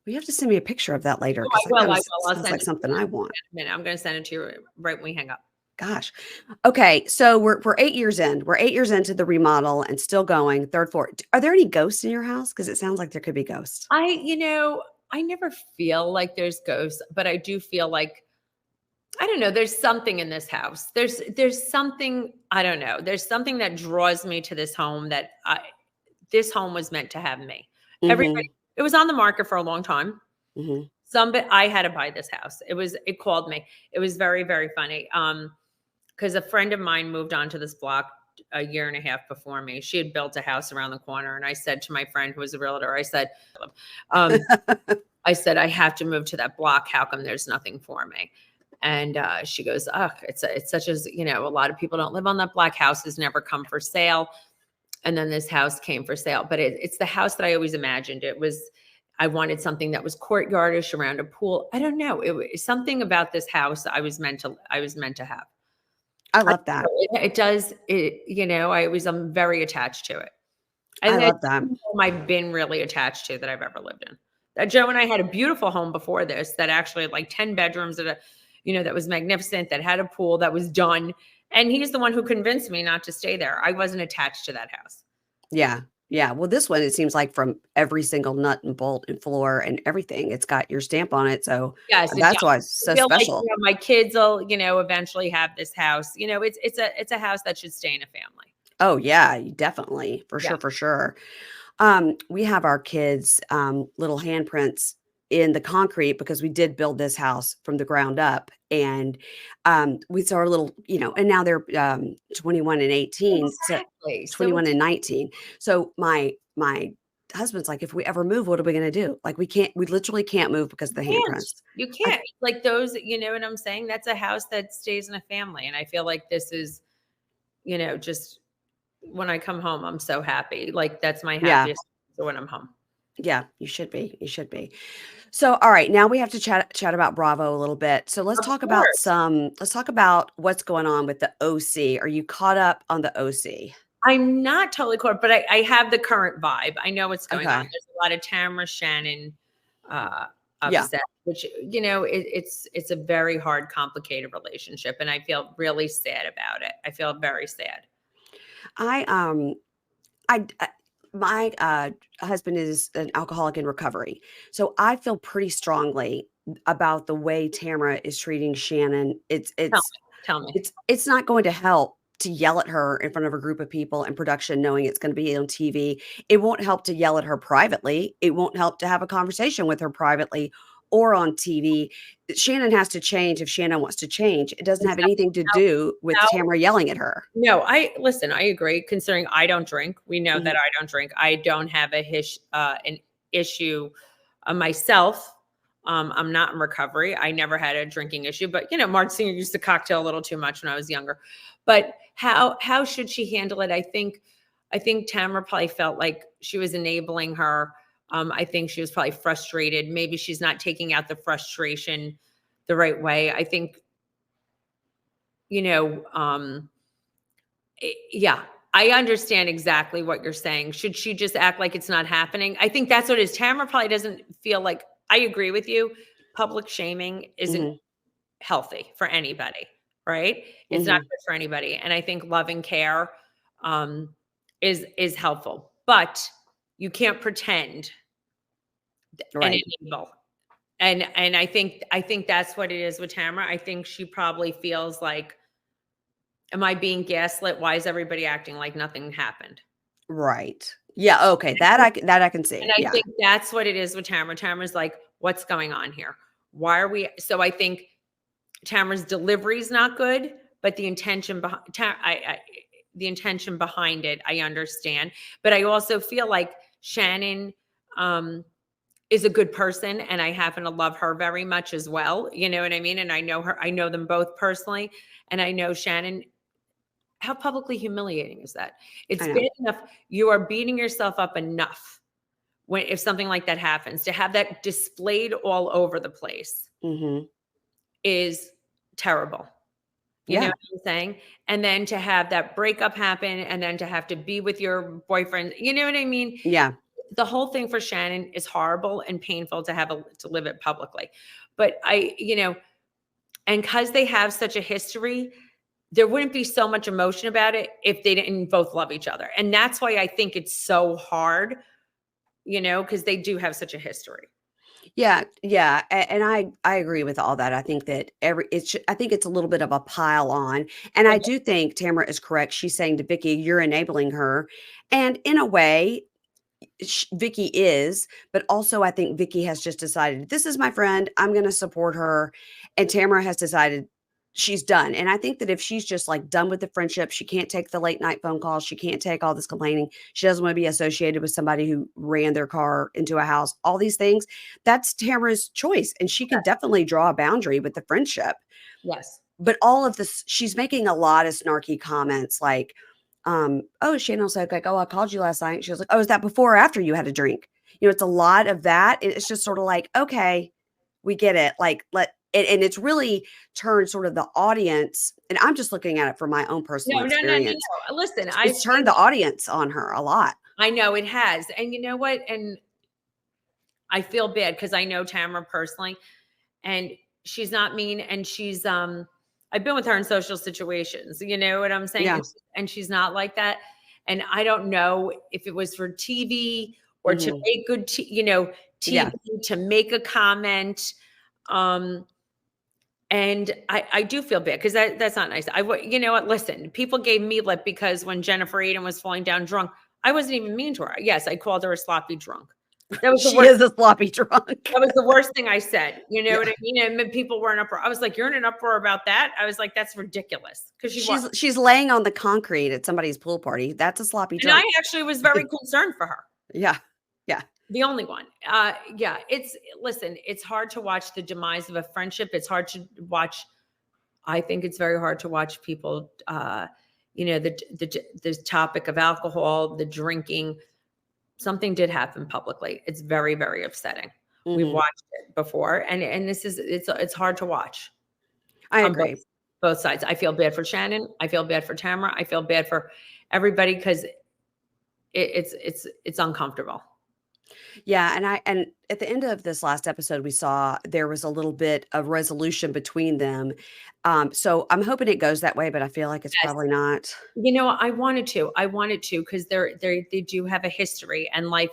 you have to send me a picture of that later, I because that will. kinda I will. I'll sounds send like it something I want. in a minute. I'm going to send it to you right when we hang up. Gosh. Okay, so we're 8 years in. We're 8 years into the remodel and still going, 3rd floor. Are there any ghosts in your house? Because it sounds like there could be ghosts. I never feel like there's ghosts, but I do feel like, I don't know, there's something in this house. There's something, I don't know. There's something that draws me to this home, that this home was meant to have me. Mhm, It was on the market for a long time. mhm. I had to buy this house. It called me. It was very, very funny. Because a friend of mine moved onto this block a year and a half before me. She had built a house around the corner, and I said to my friend who was a realtor, um, I said, I have to move to that block. How come there's nothing for me? And she goes, "Oh, it's such as a lot of people don't live on that block. Houses never come for sale." And then this house came for sale, but it's the house that I always imagined. I wanted something that was courtyardish around a pool. I don't know. It was something about this house I was meant to have. I love that. It does. I'm very attached to it. I And that's love that. the home I've been really attached to that I've ever lived in. Joe and I had a beautiful home before this that actually had like 10 bedrooms that was magnificent, that had a pool, that was done. And he's the one who convinced me not to stay there. I wasn't attached to that house. Yeah. Yeah. Well, this one, it seems like from every single nut and bolt and floor and everything, it's got your stamp on it. So Yes, it that's does. why it's I so feel like, special. my kids will, eventually have this house. It's a house that should stay in a family. Oh, yeah, definitely. For Yeah. sure. For sure. We have our kids' little handprints in the concrete because we did build this house from the ground up. And we saw our little, and now they're 21 and 18. So Exactly. So 21 it's, and 19. So my husband's like, if we ever move, what are we gonna do? Like we literally can't move because of the can't. handprints. You I can't. Like those, you know what I'm saying? That's a house that stays in a family. And I feel like this is, just when I come home, I'm so happy. Like that's my Yeah, happiest when I'm home. yeah, you should be. You should be. So, all right, now we have to chat about Bravo a little bit. So Of course. let's talk about what's going on with the OC. Are you caught up on the OC? I'm not totally caught, but I have the current vibe. I know what's going on. Okay. There's a lot of Tamara Shannon uh, Yeah. upset, which it's a very hard, complicated relationship, and I feel really sad about it. I feel very sad. I I my husband is an alcoholic in recovery. So I feel pretty strongly about the way Tamara is treating Shannon. Tell me, tell me. It's not going to help to yell at her in front of a group of people in production knowing it's going to be on TV. It won't help to yell at her privately. It won't help to have a conversation with her privately or on TV. Shannon has to change if Shannon wants to change. It doesn't have anything to do with How Tamara yelling at her. No, I agree. Considering I don't drink, we know Mhm. that I don't drink. I don't have an issue myself. I'm not in recovery. I never had a drinking issue, but Mark Senior used to cocktail a little too much when I was younger. But how should she handle it? I think Tamara probably felt like she was enabling her. I think she was probably frustrated. Maybe she's not taking out the frustration the right way. I think you know. Yeah, I understand exactly what you're saying. Should she just act like it's not happening? I think that's what it is. Tamara probably doesn't feel like, I agree with you. Public shaming isn't Mhm. healthy for anybody, right? It's not Mhm. good for anybody. And I think love and care um, is helpful, but you can't pretend and Right. enable. And I think that's what it is with Tamara. I think she probably feels like, am I being gaslit? Why is everybody acting like nothing happened? Right. Yeah, okay. That I can And see. I Yeah. think that's what it is with Tamara. Tamara's like, what's going on here? Why are we? So I think Tamara's delivery is not good, but the intention behind the intention behind it, I understand. But I also feel like Shannon um, is a good person, and I happen to love her very much as well. You know what I mean? And I know her. I know them both personally, and I know Shannon. How publicly humiliating is that? It's I know. bad enough. You are beating yourself up enough when if something like that happens, to have that displayed all over the place Mhm. is terrible. You know Yeah. what I'm saying? And then to have that breakup happen and then to have to be with your boyfriend, you know what I mean? Yeah. The whole thing for Shannon is horrible and painful to live it publicly. But and because they have such a history, there wouldn't be so much emotion about it if they didn't both love each other. And that's why I think it's so hard, because they do have such a history. Yeah, yeah, and I agree with all that. I think that I think it's a little bit of a pile on, and I do think Tamara is correct. She's saying to Vicky, "You're enabling her," and in a way, Vicky is, but also I think Vicky has just decided, "This is my friend. I'm going to support her," and Tamara has decided. she's done. And I think that if she's just like done with the friendship, she can't take the late night phone calls, she can't take all this complaining, she doesn't want to be associated with somebody who ran their car into a house, all these things, that's Tamara's choice. And she can definitely draw a boundary with the friendship. Yes. But all of this, she's making a lot of snarky comments like, oh, Shannon will say, like, oh, I called you last night. She was like, oh, is that before or after you had a drink? You know, it's a lot of that. It's just sort of like, okay, we get it. Like, and it's really turned sort of the audience, and I'm just looking at it from my own personal experience. No. Listen, It's turned the audience on her a lot. I know it has. And you know what? And I feel bad because I know Tamara personally, and she's not mean. And she's, I've been with her in social situations, you know what I'm saying? Yeah. And she's not like that. And I don't know if it was for TV or to Mhm. make good, TV, Yeah. to make a comment. And I do feel bad because that's not nice. You know what? Listen, people gave me lip because when Jennifer Aiden was falling down drunk, I wasn't even mean to her. Yes, I called her a sloppy drunk. That was the She worst. is a sloppy drunk. That was the worst thing I said. You know Yeah. what I mean? And people were in uproar. I was like, "You're in an uproar about that?" I was like, "That's ridiculous." Because She's laying on the concrete at somebody's pool party. That's a sloppy and I drunk. actually was very concerned for her. Yeah. Yeah. The only one. Yeah. Listen, it's hard to watch the demise of a friendship. It's hard to watch. I think it's very hard to watch people, the topic of alcohol, the drinking. Something did happen publicly. It's very, very upsetting. We've Mhm. watched it before, and it's hard to watch. I On agree. both sides. I feel bad for Shannon. I feel bad for Tamara. I feel bad for everybody because it's uncomfortable. Yeah, and at the end of this last episode, we saw there was a little bit of resolution between them. So I'm hoping it goes that way, but I feel like it's Yes. probably not. You know, I wanted to because they do have a history, and life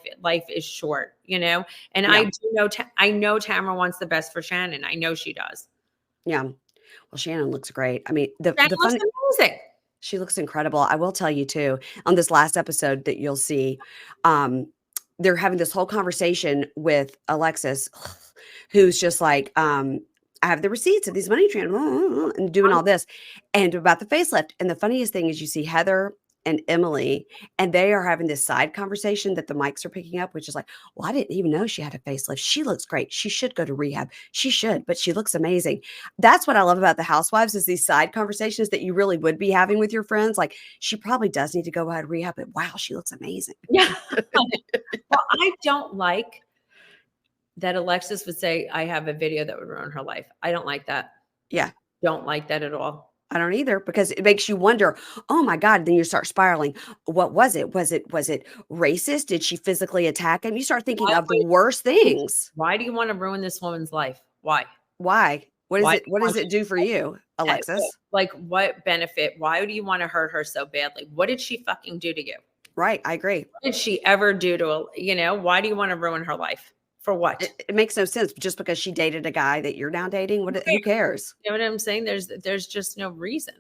is short, and Yeah. I do know, I know Tamara wants the best for Shannon. I know she does. Yeah. Well, Shannon looks great. I mean, the Shannon looks funny, amazing. she looks incredible. I will tell you too, on this last episode that you'll see, they're having this whole conversation with Alexis, who's just like, I have the receipts of these money transfers and doing all this and about the facelift. And the funniest thing is you see Heather and Emily, and they are having this side conversation that the mics are picking up, which is like, well, I didn't even know she had a facelift. She looks great. She should go to rehab. She should, but she looks amazing. That's what I love about the housewives is these side conversations that you really would be having with your friends. Like, she probably does need to go out of rehab, but wow, she looks amazing. Yeah. Well, I don't like that Alexis would say, I have a video that would ruin her life. I don't like that. Yeah. Don't like that at all. I don't either because it makes you wonder, oh my God, then you start spiraling. What was it? Was it racist? Did she physically attack him? You start thinking of the worst things. Why do you want to ruin this woman's life? Why? Why? What does it do for you, What? Alexis? Like what benefit? Why do you want to hurt her so badly? What did she fucking do to you? Right. I agree. What did she ever do to, why do you want to ruin her life? For what? It makes no sense just because she dated a guy that you're now dating. Who cares? You know what I'm saying? There's just no reason.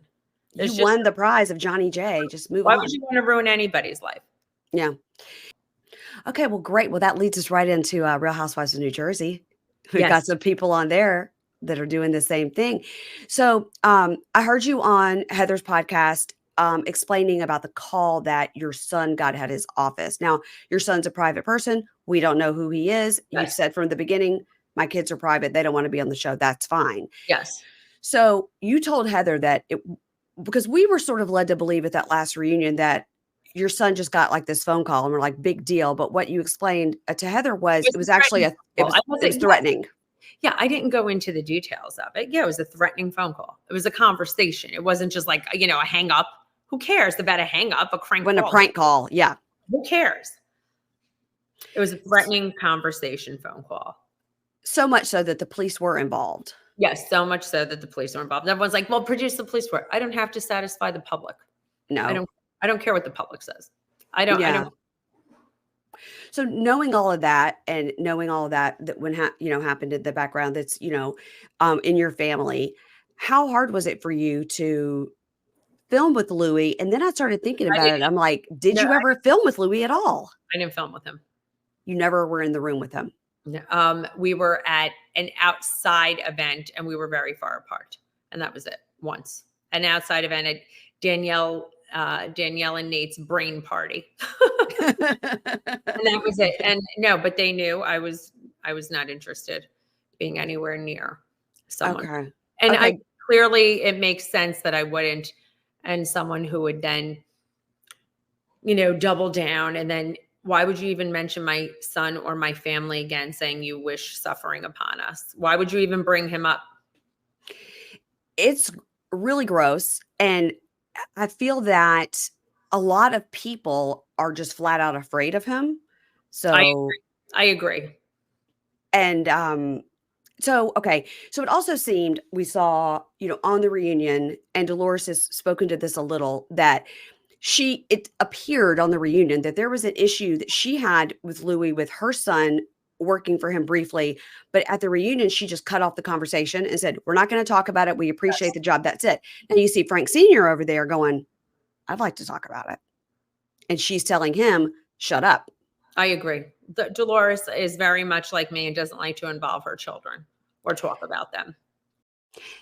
You won the prize of Johnny J. Just move on. Why would you want to ruin anybody's life? Yeah. Okay. Well, great. Well, that leads us right into Real Housewives of New Jersey. We've got some people on there that are doing the same thing. So I heard you on Heather's podcast explaining about the call that your son got at his office. Now, your son's a private person. We don't know who he is. Yes. You've said from the beginning, my kids are private. They don't want to be on the show. That's fine. Yes. So you told Heather that because we were sort of led to believe at that last reunion that your son just got like this phone call and we're like, big deal. But what you explained to Heather was it was actually it was threatening. Yeah, I didn't go into the details of it. Yeah, it was a threatening phone call. It was a conversation. It wasn't just like, a hang up. Who cares about a hang up, a crank When call? a prank call, yeah. Who cares? It was a threatening conversation phone call. So much so that the police were involved. Yes, so much so that the police were involved. Everyone's like, well, produce the police report. I don't have to satisfy the public. No. I don't care what the public says. I don't. So knowing all of that and knowing all of that when happened in the background that's in your family, how hard was it for you to film with Louis? And then I started thinking about it. I'm like, did you ever film with Louis at all? I didn't film with him. You never were in the room with him? We were at an outside event and we were very far apart, and that was it. once. And outside of it, Danielle and Nate's brain party. And that was it. And no, but they knew I was not interested being anywhere near someone. Okay. And Okay. clearly it makes sense that I wouldn't. And someone who would then, double down. And then why would you even mention my son or my family again, saying you wish suffering upon us? Why would you even bring him up? It's really gross. And I feel that a lot of people are just flat out afraid of him. So I agree. And okay. So it also seemed we saw, on the reunion, and Dolores has spoken to this a little, that it appeared on the reunion that there was an issue that she had with Louis, with her son working for him briefly. But at the reunion, she just cut off the conversation and said, we're not going to talk about it. We appreciate the job. That's it. And you see Frank Sr. over there going, I'd like to talk about it. And she's telling him, shut up. I agree. Dolores is very much like me and doesn't like to involve her children or talk about them.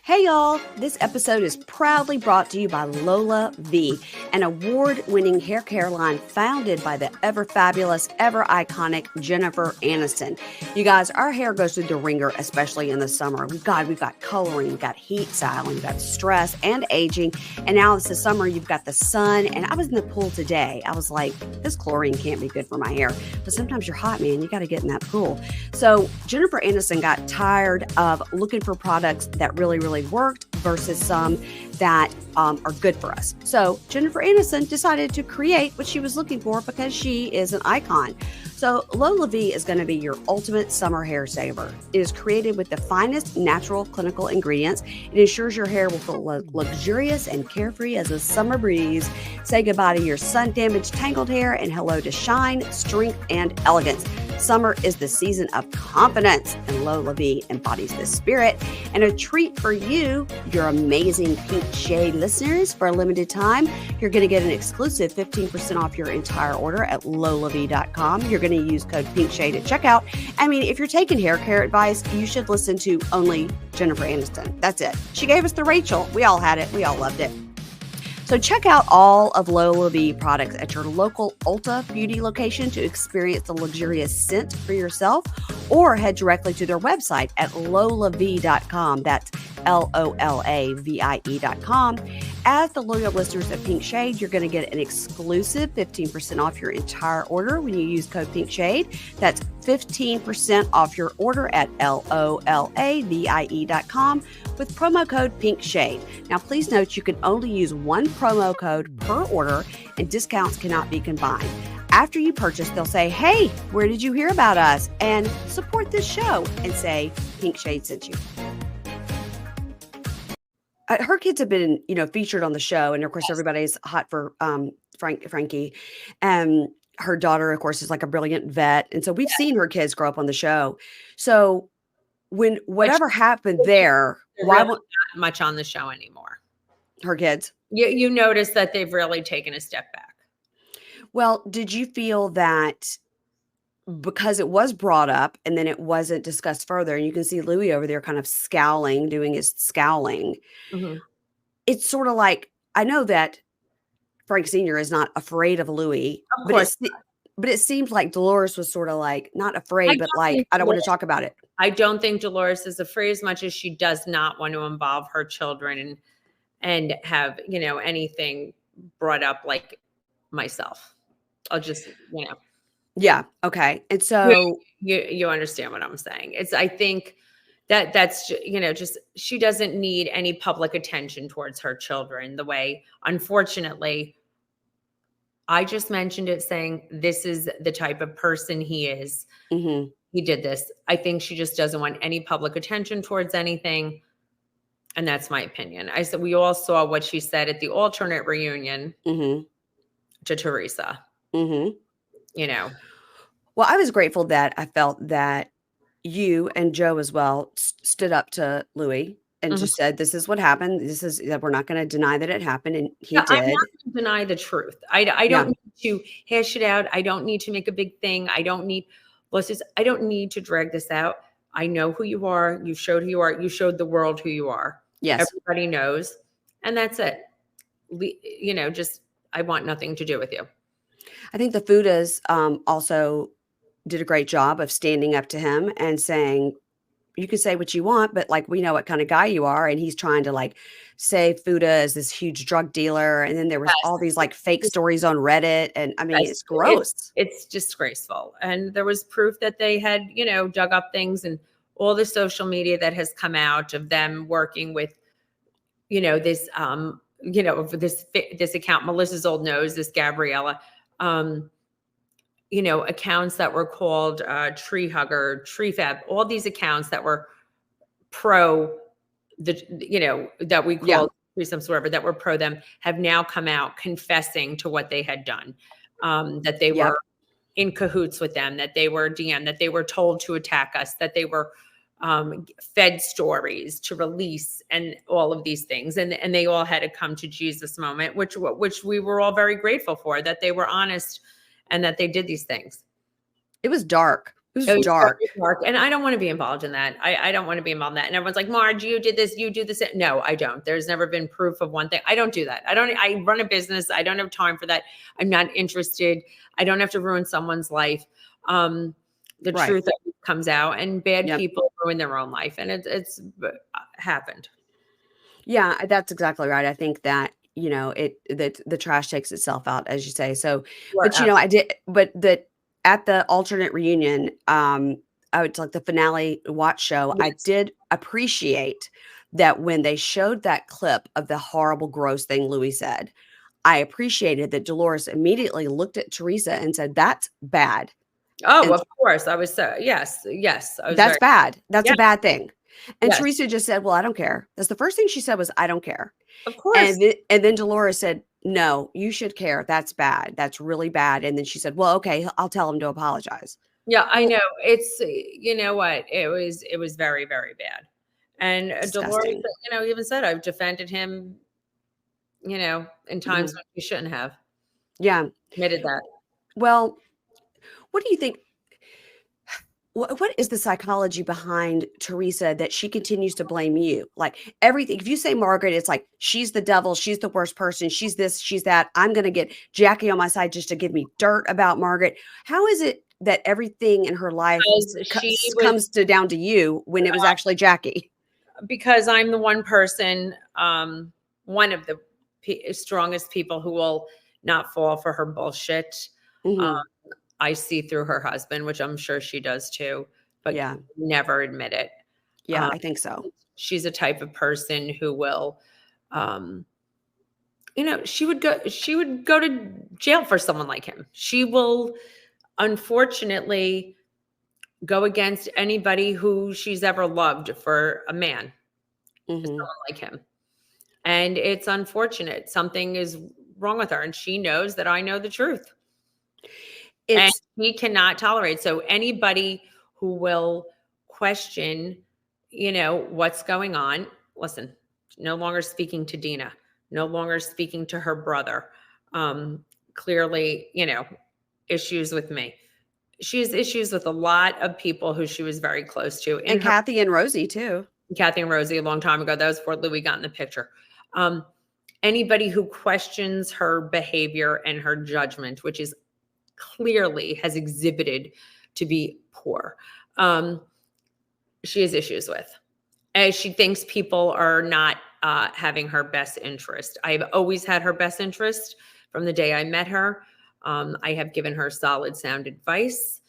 Hey y'all, this episode is proudly brought to you by Lola V, an award-winning hair care line founded by the ever fabulous, ever iconic Jennifer Aniston. You guys, our hair goes through the ringer, especially in the summer. We've got coloring, we've got heat styling, we've got stress and aging, and now it's the summer, you've got the sun, and I was in the pool today. I was like, this chlorine can't be good for my hair, but sometimes you're hot, man, you got to get in that pool. So Jennifer Aniston got tired of looking for products that really worked versus some that are good for us. So Jennifer Aniston decided to create what she was looking for because she is an icon. So Lola V is going to be your ultimate summer hair saver. It is created with the finest natural clinical ingredients. It ensures your hair will feel luxurious and carefree as a summer breeze. Say goodbye to your sun-damaged tangled hair and hello to shine, strength, and elegance. Summer is the season of confidence, and Lola V embodies this spirit. And a treat for you, your amazing Pink Shade listeners, for a limited time, you're going to get an exclusive 15% off your entire order at lolav.com. You're going to use code PINKSHADE at checkout. I mean, if you're taking hair care advice, you should listen to only Jennifer Aniston. That's it. She gave us the Rachel. We all had it. We all loved it. So check out all of Lola V products at your local Ulta Beauty location to experience the luxurious scent for yourself, or head directly to their website at lolav.com. That's LOLAVIE.com. As the loyal listeners of Pink Shade, you're going to get an exclusive 15% off your entire order when you use code Pink Shade. That's 15% off your order at LOLAVIE.com with promo code Pink Shade. Now, please note you can only use one promo code per order, and discounts cannot be combined. After you purchase, they'll say, hey, where did you hear about us? And support this show and say, Pink Shade sent you. Her kids have been, featured on the show. And of course, everybody's hot for Frankie. Her daughter, of course, is like a brilliant vet. And so we've seen her kids grow up on the show. So when whatever happened there, why really not much on the show anymore? Her kids? You notice that they've really taken a step back. Well, did you feel that because it was brought up and then it wasn't discussed further, and you can see Louis over there kind of scowling, doing his scowling. Mm-hmm. It's sort of like, I know that Frank Sr. is not afraid of Louis, of course, but it seems like Dolores was sort of like, not afraid, but like, I don't want to talk about it. I don't think Dolores is afraid as much as she does not want to involve her children and have, anything brought up like myself. I'll just, Yeah. Okay. And so you understand what I'm saying. I think that's, just, she doesn't need any public attention towards her children the way, unfortunately, I just mentioned it, saying this is the type of person he is. Mm-hmm. He did this. I think she just doesn't want any public attention towards anything. And that's my opinion. We all saw what she said at the alternate reunion to Teresa. Mm-hmm. Well, I was grateful that I felt that you and Joe as well stood up to Louis and just said, this is what happened. We're not going to deny that it happened. And he did. I'm not going to deny the truth. I don't need to hash it out. I don't need to make a big thing. I don't need to drag this out. I know who you are. You showed who you are. You showed the world who you are. Yes. Everybody knows. and that's it. Just I want nothing to do with you. I think the Fudas also did a great job of standing up to him and saying, you can say what you want, but like we know what kind of guy you are. And he's trying to like say Fuda as this huge drug dealer. And then there was all these like fake stories on Reddit. And I mean, Yes, it's gross. it's disgraceful. And there was proof that they had, dug up things, and all the social media that has come out of them working with, this, this account, Melissa's old nose, this Gabriella, accounts that were called Tree Hugger, Tree Fab, all these accounts that were pro that we Yeah. called threesomes, whatever, that were pro them, have now come out confessing to what they had done, that they Yep. were in cahoots with them, that they were DM, that they were told to attack us, that they were fed stories to release, and all of these things. And they all had to come to Jesus moment, which we were all very grateful for, that they were honest and that they did these things. It was dark. It was dark. And I don't want to be involved in that. I don't want to be involved in that. And everyone's like, Marge, you did this, you do this. No, I don't. There's never been proof of one thing. I don't do that. I run a business. I don't have time for that. I'm not interested. I don't have to ruin someone's life. The truth comes out, and bad people ruin their own life. And it's happened. Yeah, that's exactly right. I think that, the trash takes itself out, as you say. So, but I did, but at the alternate reunion, I would like the finale watch show. Yes. I did appreciate that when they showed that clip of the horrible, gross thing Louis said, I appreciated that Dolores immediately looked at Teresa and said, "That's bad." Oh, of course. I was yes. That's bad. That's a bad thing. And Yes. Teresa just said, "Well, I don't care." That's the first thing she said was, "I don't care." Of course. And then Dolores said, "No, you should care. That's bad. That's really bad." And then she said, "Well, okay, I'll tell him to apologize." Yeah, I know. It's, you know what? It was very, very bad. And Dolores, Disgusting. even said, I've defended him, in times when he shouldn't have. Yeah. Admitted that. Well, what do you think? What is the psychology behind Teresa that she continues to blame you? Like everything, if you say Margaret, it's like she's the devil, she's the worst person, she's this, she's that. I'm going to get Jackie on my side just to give me dirt about Margaret. How is it that everything in her life comes down to you when it was actually Jackie? Because I'm the one person, one of the strongest people who will not fall for her bullshit. I see through her husband, which I'm sure she does too, but never admit it. Yeah, I think so. She's a type of person who will, she would go to jail for someone like him. She will, unfortunately, go against anybody who she's ever loved for a man, someone like him. And it's unfortunate. Something is wrong with her, and she knows that I know the truth. And he cannot tolerate. So anybody who will question, what's going on, listen, no longer speaking to Dina, no longer speaking to her brother. Clearly, issues with me. She has issues with a lot of people who she was very close to. And Kathy and Rosie too. Kathy and Rosie a long time ago. That was before Louis got in the picture. Anybody who questions her behavior and her judgment, which is clearly has exhibited to be poor, she has issues with, as she thinks people are not having her best interest. I've always had her best interest from the day I met her. I have given her solid sound advice.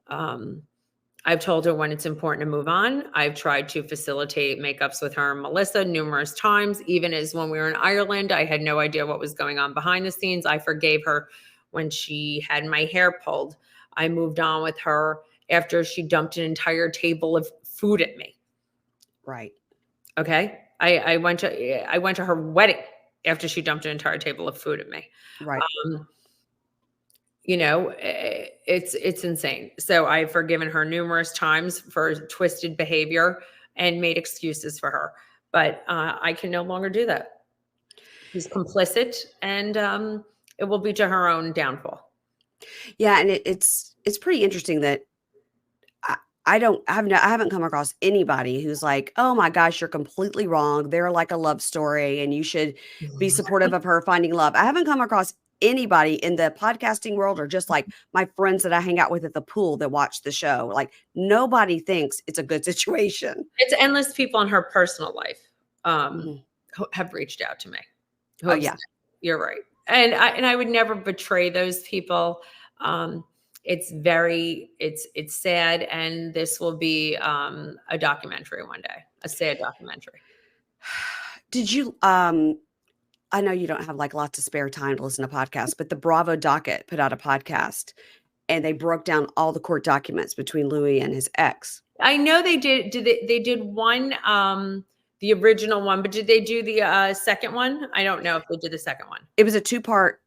I've told her when it's important to move on. I've tried to facilitate makeups with her and Melissa numerous times. Even as when we were in Ireland, I had no idea what was going on behind the scenes. I forgave her when she had my hair pulled. I moved on with her after she dumped an entire table of food at me. Right. Okay. I went to her wedding after she dumped an entire table of food at me. Right. It's insane. So I've forgiven her numerous times for twisted behavior and made excuses for her, but I can no longer do that. She's complicit, and it will be to her own downfall. Yeah, and it's pretty interesting that I haven't come across anybody who's like, "Oh my gosh, you're completely wrong. They're like a love story and you should be supportive of her finding love." I haven't come across anybody in the podcasting world or just like my friends that I hang out with at the pool that watch the show. Like nobody thinks it's a good situation. It's endless people in her personal life Mhm. have reached out to me. Who Oh have yeah. said, "You're right," and I would never betray those people. Um, it's sad, and this will be a documentary one day, a sad documentary. Did you I know you don't have like lots of spare time to listen to podcasts, but the Bravo Docket put out a podcast and they broke down all the court documents between Louis and his ex. I know they did. They did one, the original one, but did they do the second one? I don't know if they did the second one. It was a two-part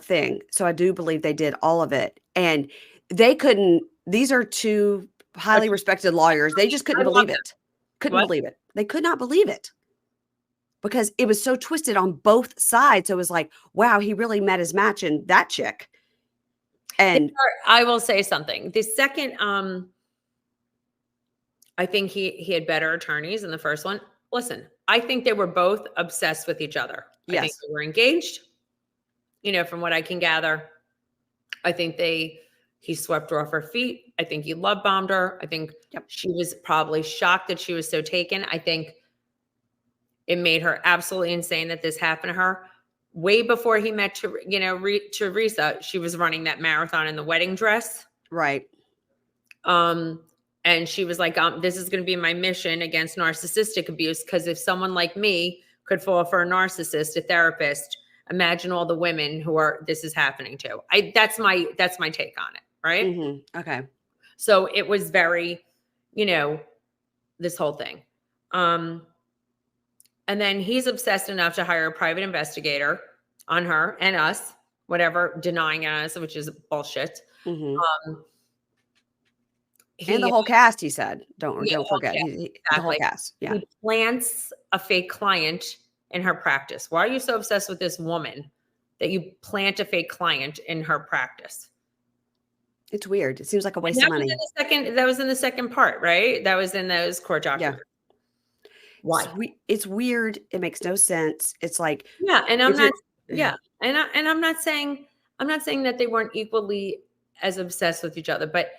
thing. So I do believe they did all of it. And they couldn't these are two highly respected lawyers. They just I couldn't love believe them. it. Couldn't What? believe it. They could not believe it because it was so twisted on both sides. So it was like, wow, he really met his match in that chick. And I will say something. The second, I think he had better attorneys in the first one. Listen, I think they were both obsessed with each other. I think yes. they were engaged. From what I can gather, I think he swept her off her feet. I think he love bombed her. I think Yep. she was probably shocked that she was so taken. I think it made her absolutely insane that this happened to her. Way before he met, Teresa, she was running that marathon in the wedding dress. Right. And she was like, this is going to be my mission against narcissistic abuse. Because if someone like me could fall for a narcissist, a therapist, imagine all the women this is happening to. That's my take on it. Right. Okay. So it was very, this whole thing. And then he's obsessed enough to hire a private investigator on her and us, whatever, denying us, which is bullshit. Um, And the whole cast, he said, don't forget, exactly. the whole cast. Yeah. He plants a fake client in her practice. Why are you so obsessed with this woman that you plant a fake client in her practice? It's weird. It seems like a waste of money. That was in the second part, right? That was in those court documents. Yeah. Why? It's weird. It makes no sense. It's like, yeah. And I'm not, yeah. And I'm not saying that they weren't equally as obsessed with each other, but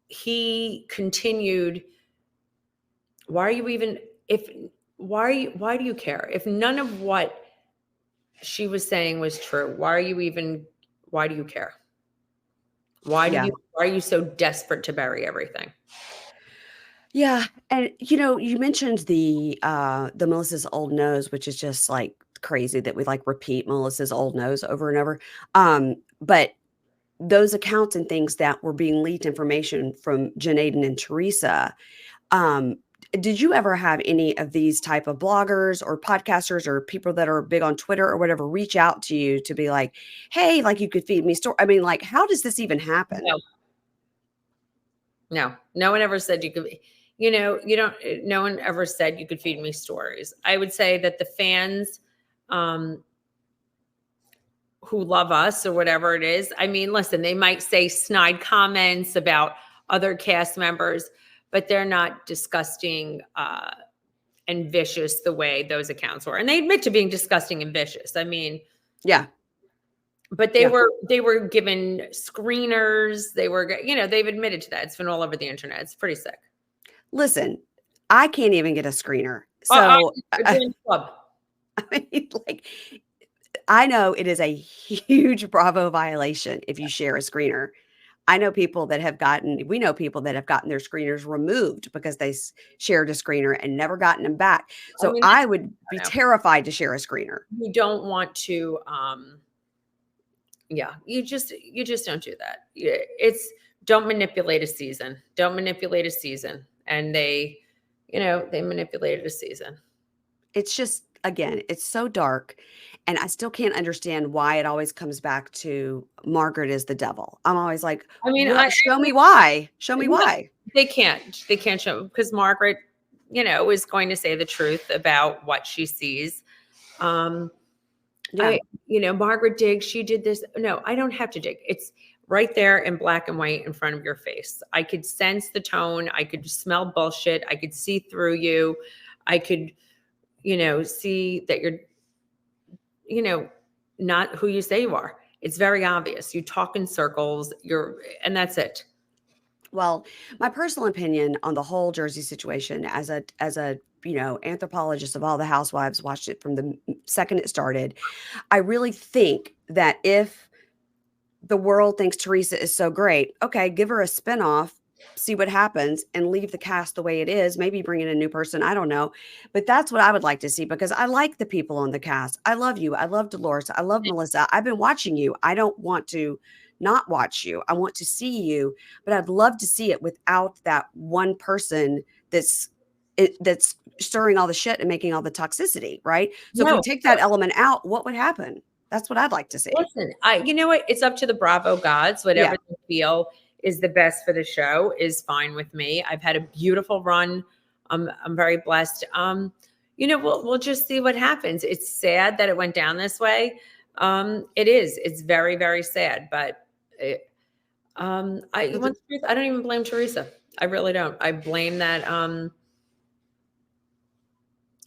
he continued. Why do you care? If none of what she was saying was true, why do you care? Why are you so desperate to bury everything? Yeah. And you mentioned the Melissa's old nose, which is just like crazy that we like repeat Melissa's old nose over and over. But those accounts and things that were being leaked information from Janaden and Teresa, did you ever have any of these type of bloggers or podcasters or people that are big on Twitter or whatever reach out to you to be like, hey, like you could feed me story? I mean, like, how does this even happen? No one ever said you could, no one ever said you could feed me stories. I would say that the fans, who love us or whatever it is. I mean, listen, they might say snide comments about other cast members, but they're not disgusting and vicious the way those accounts were. And they admit to being disgusting and vicious. I mean, yeah. But they were given screeners. They've admitted to that. It's been all over the internet. It's pretty sick. Listen, I can't even get a screener. So club. I mean, like, I know it is a huge Bravo violation if you share a screener. We know people that have gotten their screeners removed because they shared a screener and never gotten them back. So I would be terrified to share a screener. You don't want to, you just don't do that. Don't manipulate a season. Don't manipulate a season. And they manipulated a season. It's just, again, it's so dark. And I still can't understand why it always comes back to Margaret is the devil. I'm always like, show me why. Show me why. They can't show, because Margaret, is going to say the truth about what she sees. Margaret digs, she did this. No, I don't have to dig. right there in black and white in front of your face. I could sense the tone. I could smell bullshit. I could see through you. I could, see that you're, not who you say you are. It's very obvious. You talk in circles. And that's it. Well, my personal opinion on the whole Jersey situation as a anthropologist of all the housewives, watched it from the second it started. I really think that if the world thinks Teresa is so great, okay, give her a spinoff, see what happens, and leave the cast the way it is. Maybe bring in a new person. I don't know. But that's what I would like to see, because I like the people on the cast. I love you. I love Dolores. I love Melissa. I've been watching you. I don't want to not watch you. I want to see you, but I'd love to see it without that one person that's stirring all the shit and making all the toxicity, right? So if we take that element out, what would happen? That's what I'd like to see. Listen, you know what? It's up to the Bravo gods. Whatever they feel is the best for the show is fine with me. I've had a beautiful run. I'm very blessed. We'll just see what happens. It's sad that it went down this way. It is. It's very, very sad. But I don't even blame Teresa. I really don't. I blame that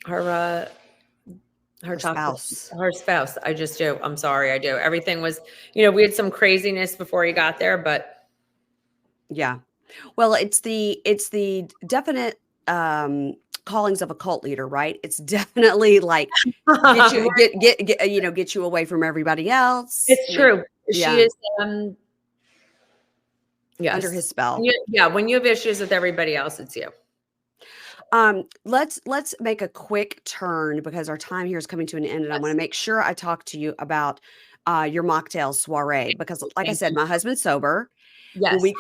her spouse. I just do. I'm sorry. I do. Everything was, we had some craziness before he got there, but yeah. Well, it's the definite callings of a cult leader, right? It's definitely like get you away from everybody else. It's true. She is under his spell. When you have issues with everybody else, it's you. Let's make a quick turn, because our time here is coming to an end, and I want to make sure I talk to you about your mocktail soiree, because like I said, my husband's sober. Yes. I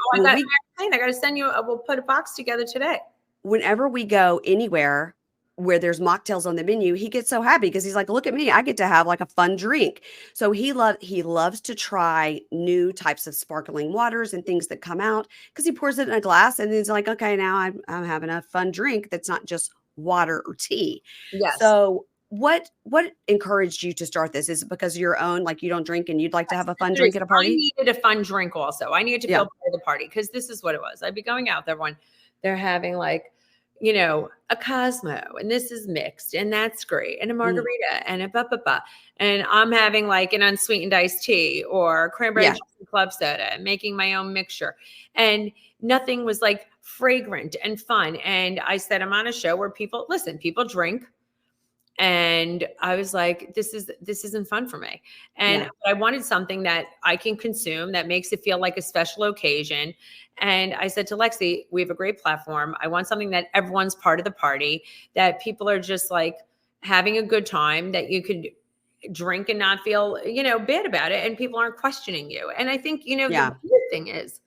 got to send you, we'll put a box together today. Whenever we go anywhere where there's mocktails on the menu, he gets so happy, because he's like, look at me, I get to have like a fun drink. So he loves to try new types of sparkling waters and things that come out, because he pours it in a glass and he's like, okay, now I'm having a fun drink that's not just water or tea. Yes. So what encouraged you to start this? Is it because of your own, like, you don't drink and you'd like to have a fun drink at a party? I needed a fun drink also. I needed to feel part of the party, because this is what it was. I'd be going out there when they're having like, a Cosmo, and this is mixed, and that's great, and a margarita, and a and I'm having like an unsweetened iced tea or cranberry juice and club soda, and making my own mixture, and nothing was like fragrant and fun. And I said, I'm on a show where people drink. And I was like, this isn't fun for me. And I wanted something that I can consume that makes it feel like a special occasion. And I said to Lexi, we have a great platform. I want something that everyone's part of the party, that people are just like having a good time, that you could drink and not feel, bad about it. And people aren't questioning you. And I think, the weird thing is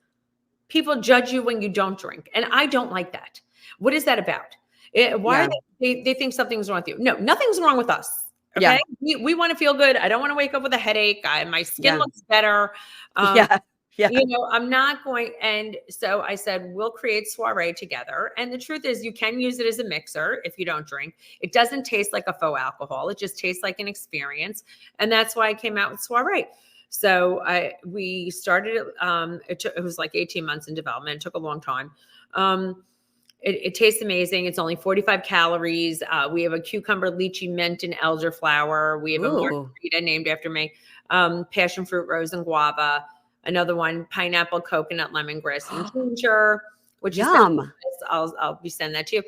people judge you when you don't drink. And I don't like that. What is that about? Why are they think something's wrong with you? No, nothing's wrong with us. Okay. Yeah. We want to feel good. I don't want to wake up with a headache. My skin looks better. I'm not going. And so I said, we'll create Soiree together. And the truth is, you can use it as a mixer if you don't drink. It doesn't taste like a faux alcohol. It just tastes like an experience. And that's why I came out with Soiree. So we started it. It was like 18 months in development. It took a long time. It tastes amazing. It's only 45 calories. We have a cucumber, lychee, mint, and elderflower. We have a margarita named after me. Passion fruit, rose, and guava. Another one, pineapple, coconut, lemongrass, and ginger. Which yum. I'll be sending that to you.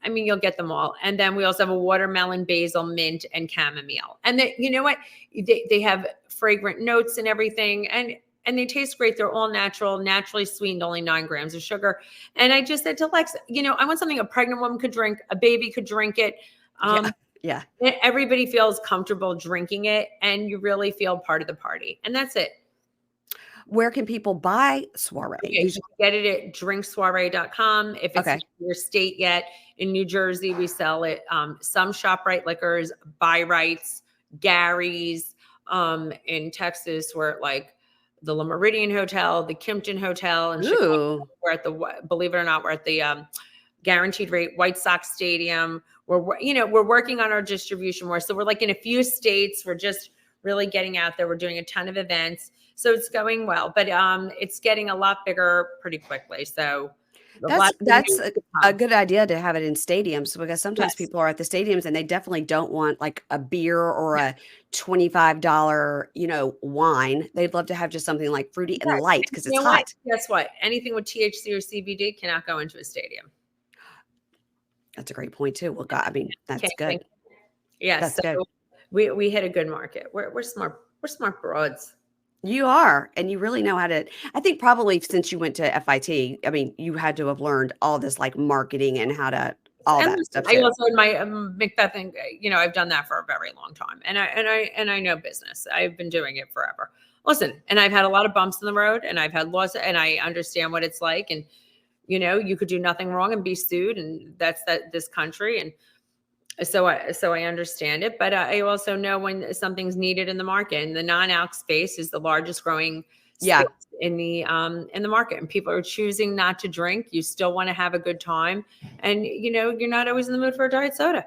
I mean, you'll get them all. And then we also have a watermelon, basil, mint, and chamomile. And you know what? They have fragrant notes and everything. And they taste great. They're all natural, naturally sweetened, only 9 grams of sugar. And I just said to Lex, I want something a pregnant woman could drink, a baby could drink it. Everybody feels comfortable drinking it, and you really feel part of the party. And that's it. Where can people buy Soiree? Okay, you can get it at drinksoiree.com. If it's not in your state yet, in New Jersey, we sell it. Some ShopRite Liquors, Buy Rights, Gary's. In Texas, we're like the La Meridian Hotel, the Kimpton Hotel, and Chicago. We're at believe it or not, we're at the Guaranteed Rate White Sox Stadium. We're working on our distribution more. So we're like in a few states. We're just really getting out there. We're doing a ton of events. So it's going well, but it's getting a lot bigger pretty quickly. So a lot of the That's news to a come. good idea to have it in stadiums because sometimes Yes. people are at the stadiums and they definitely don't want like a beer or a $25, wine. They'd love to have just something like fruity and Yes. light And because you it's know what? hot. Guess what? Anything with THC or CBD cannot go into a stadium. That's a great point too. Well, God, I mean, that's Can't good. think. Yes. That's good. So we hit a good market. We're smart. We're smart broads. You are, and you really know how to. I think probably since you went to FIT, I mean, you had to have learned all this like marketing and how to all And that listen, stuff I too. also in my Macbeth thing, I've done that for a very long time, and I know business. I've been doing it forever. Listen, and I've had a lot of bumps in the road, and I've had loss, and I understand what it's like. And you could do nothing wrong and be sued, and that's this country. And so I understand it, but I also know when something's needed in the market. And the non-alc space is the largest growing space Yeah, in the market, and people are choosing not to drink. You still want to have a good time, and you're not always in the mood for a diet soda.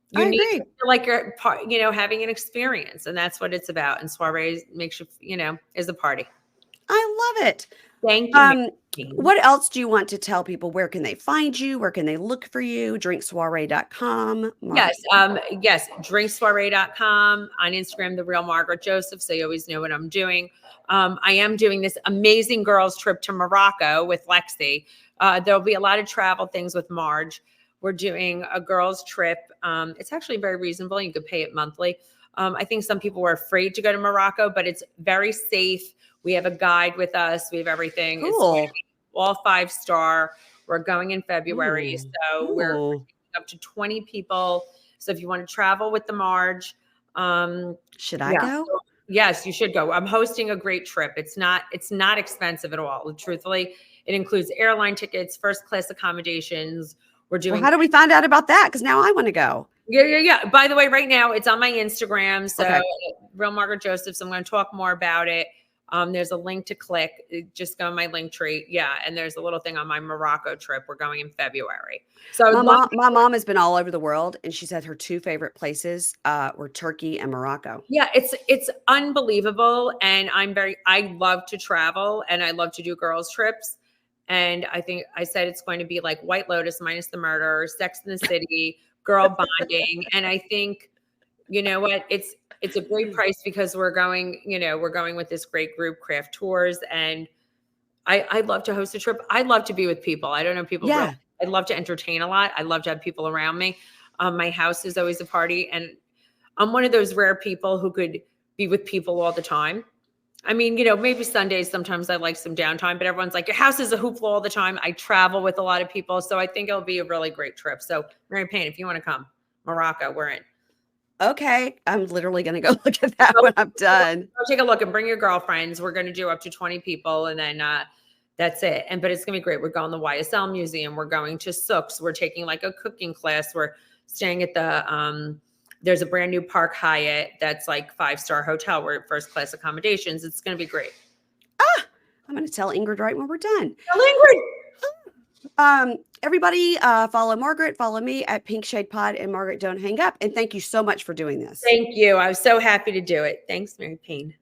You I need to agree. feel like you're part, having an experience, and that's what it's about. And Soiree makes is a party. I love it. Thank you, Um, Mary. what else do you want to tell people? Where can they find you? Where can they look for you? Drinksoiree.com. Yes, yes, drinksoiree.com, on Instagram, the real Margaret Joseph, so you always know what I'm doing. I am doing this amazing girls trip to Morocco with Lexi. There'll be a lot of travel things with Marge. We're doing a girls trip. It's actually very reasonable. You could pay it monthly. I think some people were afraid to go to Morocco, but it's very safe. We have a guide with us. We have everything. It's going to Cool. be all 5-star. We're going in February, Ooh. so we're Ooh. up to 20 people. So if you want to travel with the Marge, Should I yeah, go? so yes, you should go. I'm hosting a great trip. It's not expensive at all. Truthfully, it includes airline tickets, first class accommodations. We're Well, doing how do we find out about that? Because now I want to go. yeah, yeah, yeah. By the way, right now it's on my Instagram. So Okay. real Margaret Josephs. I'm going to talk more about it. There's a link to click. Just go on my link tree. Yeah. And there's a little thing on my Morocco trip. We're going in February. So I would love My mom has been all over the world, and she said her two favorite places were Turkey and Morocco. Yeah, it's unbelievable, and I love to travel, and I love to do girls trips. And I think I said it's going to be like White Lotus minus the murder, Sex in the City, girl bonding. And I think, you know what, it's a great price because we're going with this great group, Craft Tours. And I love to host a trip. I love to be with people. I don't know if people real Yeah. I love to entertain a lot. I love to have people around me. My house is always a party, and I'm one of those rare people who could be with people all the time. I mean, maybe Sundays, sometimes I like some downtime, but everyone's like, your house is a hoopla all the time. I travel with a lot of people. So I think it'll be a really great trip. So Mary Payne, if you want to come, Morocco, we're in. Okay. I'm literally going to go look at that Go, when I'm done. go take a look and bring your girlfriends. We're going to do up to 20 people, and then that's it. But it's going to be great. We're going to the YSL Museum. We're going to Sook's. We're taking like a cooking class. We're staying at there's a brand new Park Hyatt that's like 5-star hotel. We're at first class accommodations. It's going to be great. I'm going to tell Ingrid right when we're done. Tell Ingrid. Everybody follow Margaret, follow me at Pink Shade Pod, and Margaret, don't hang up. And thank you so much for doing this. Thank you. I was so happy to do it. Thanks, Mary Payne.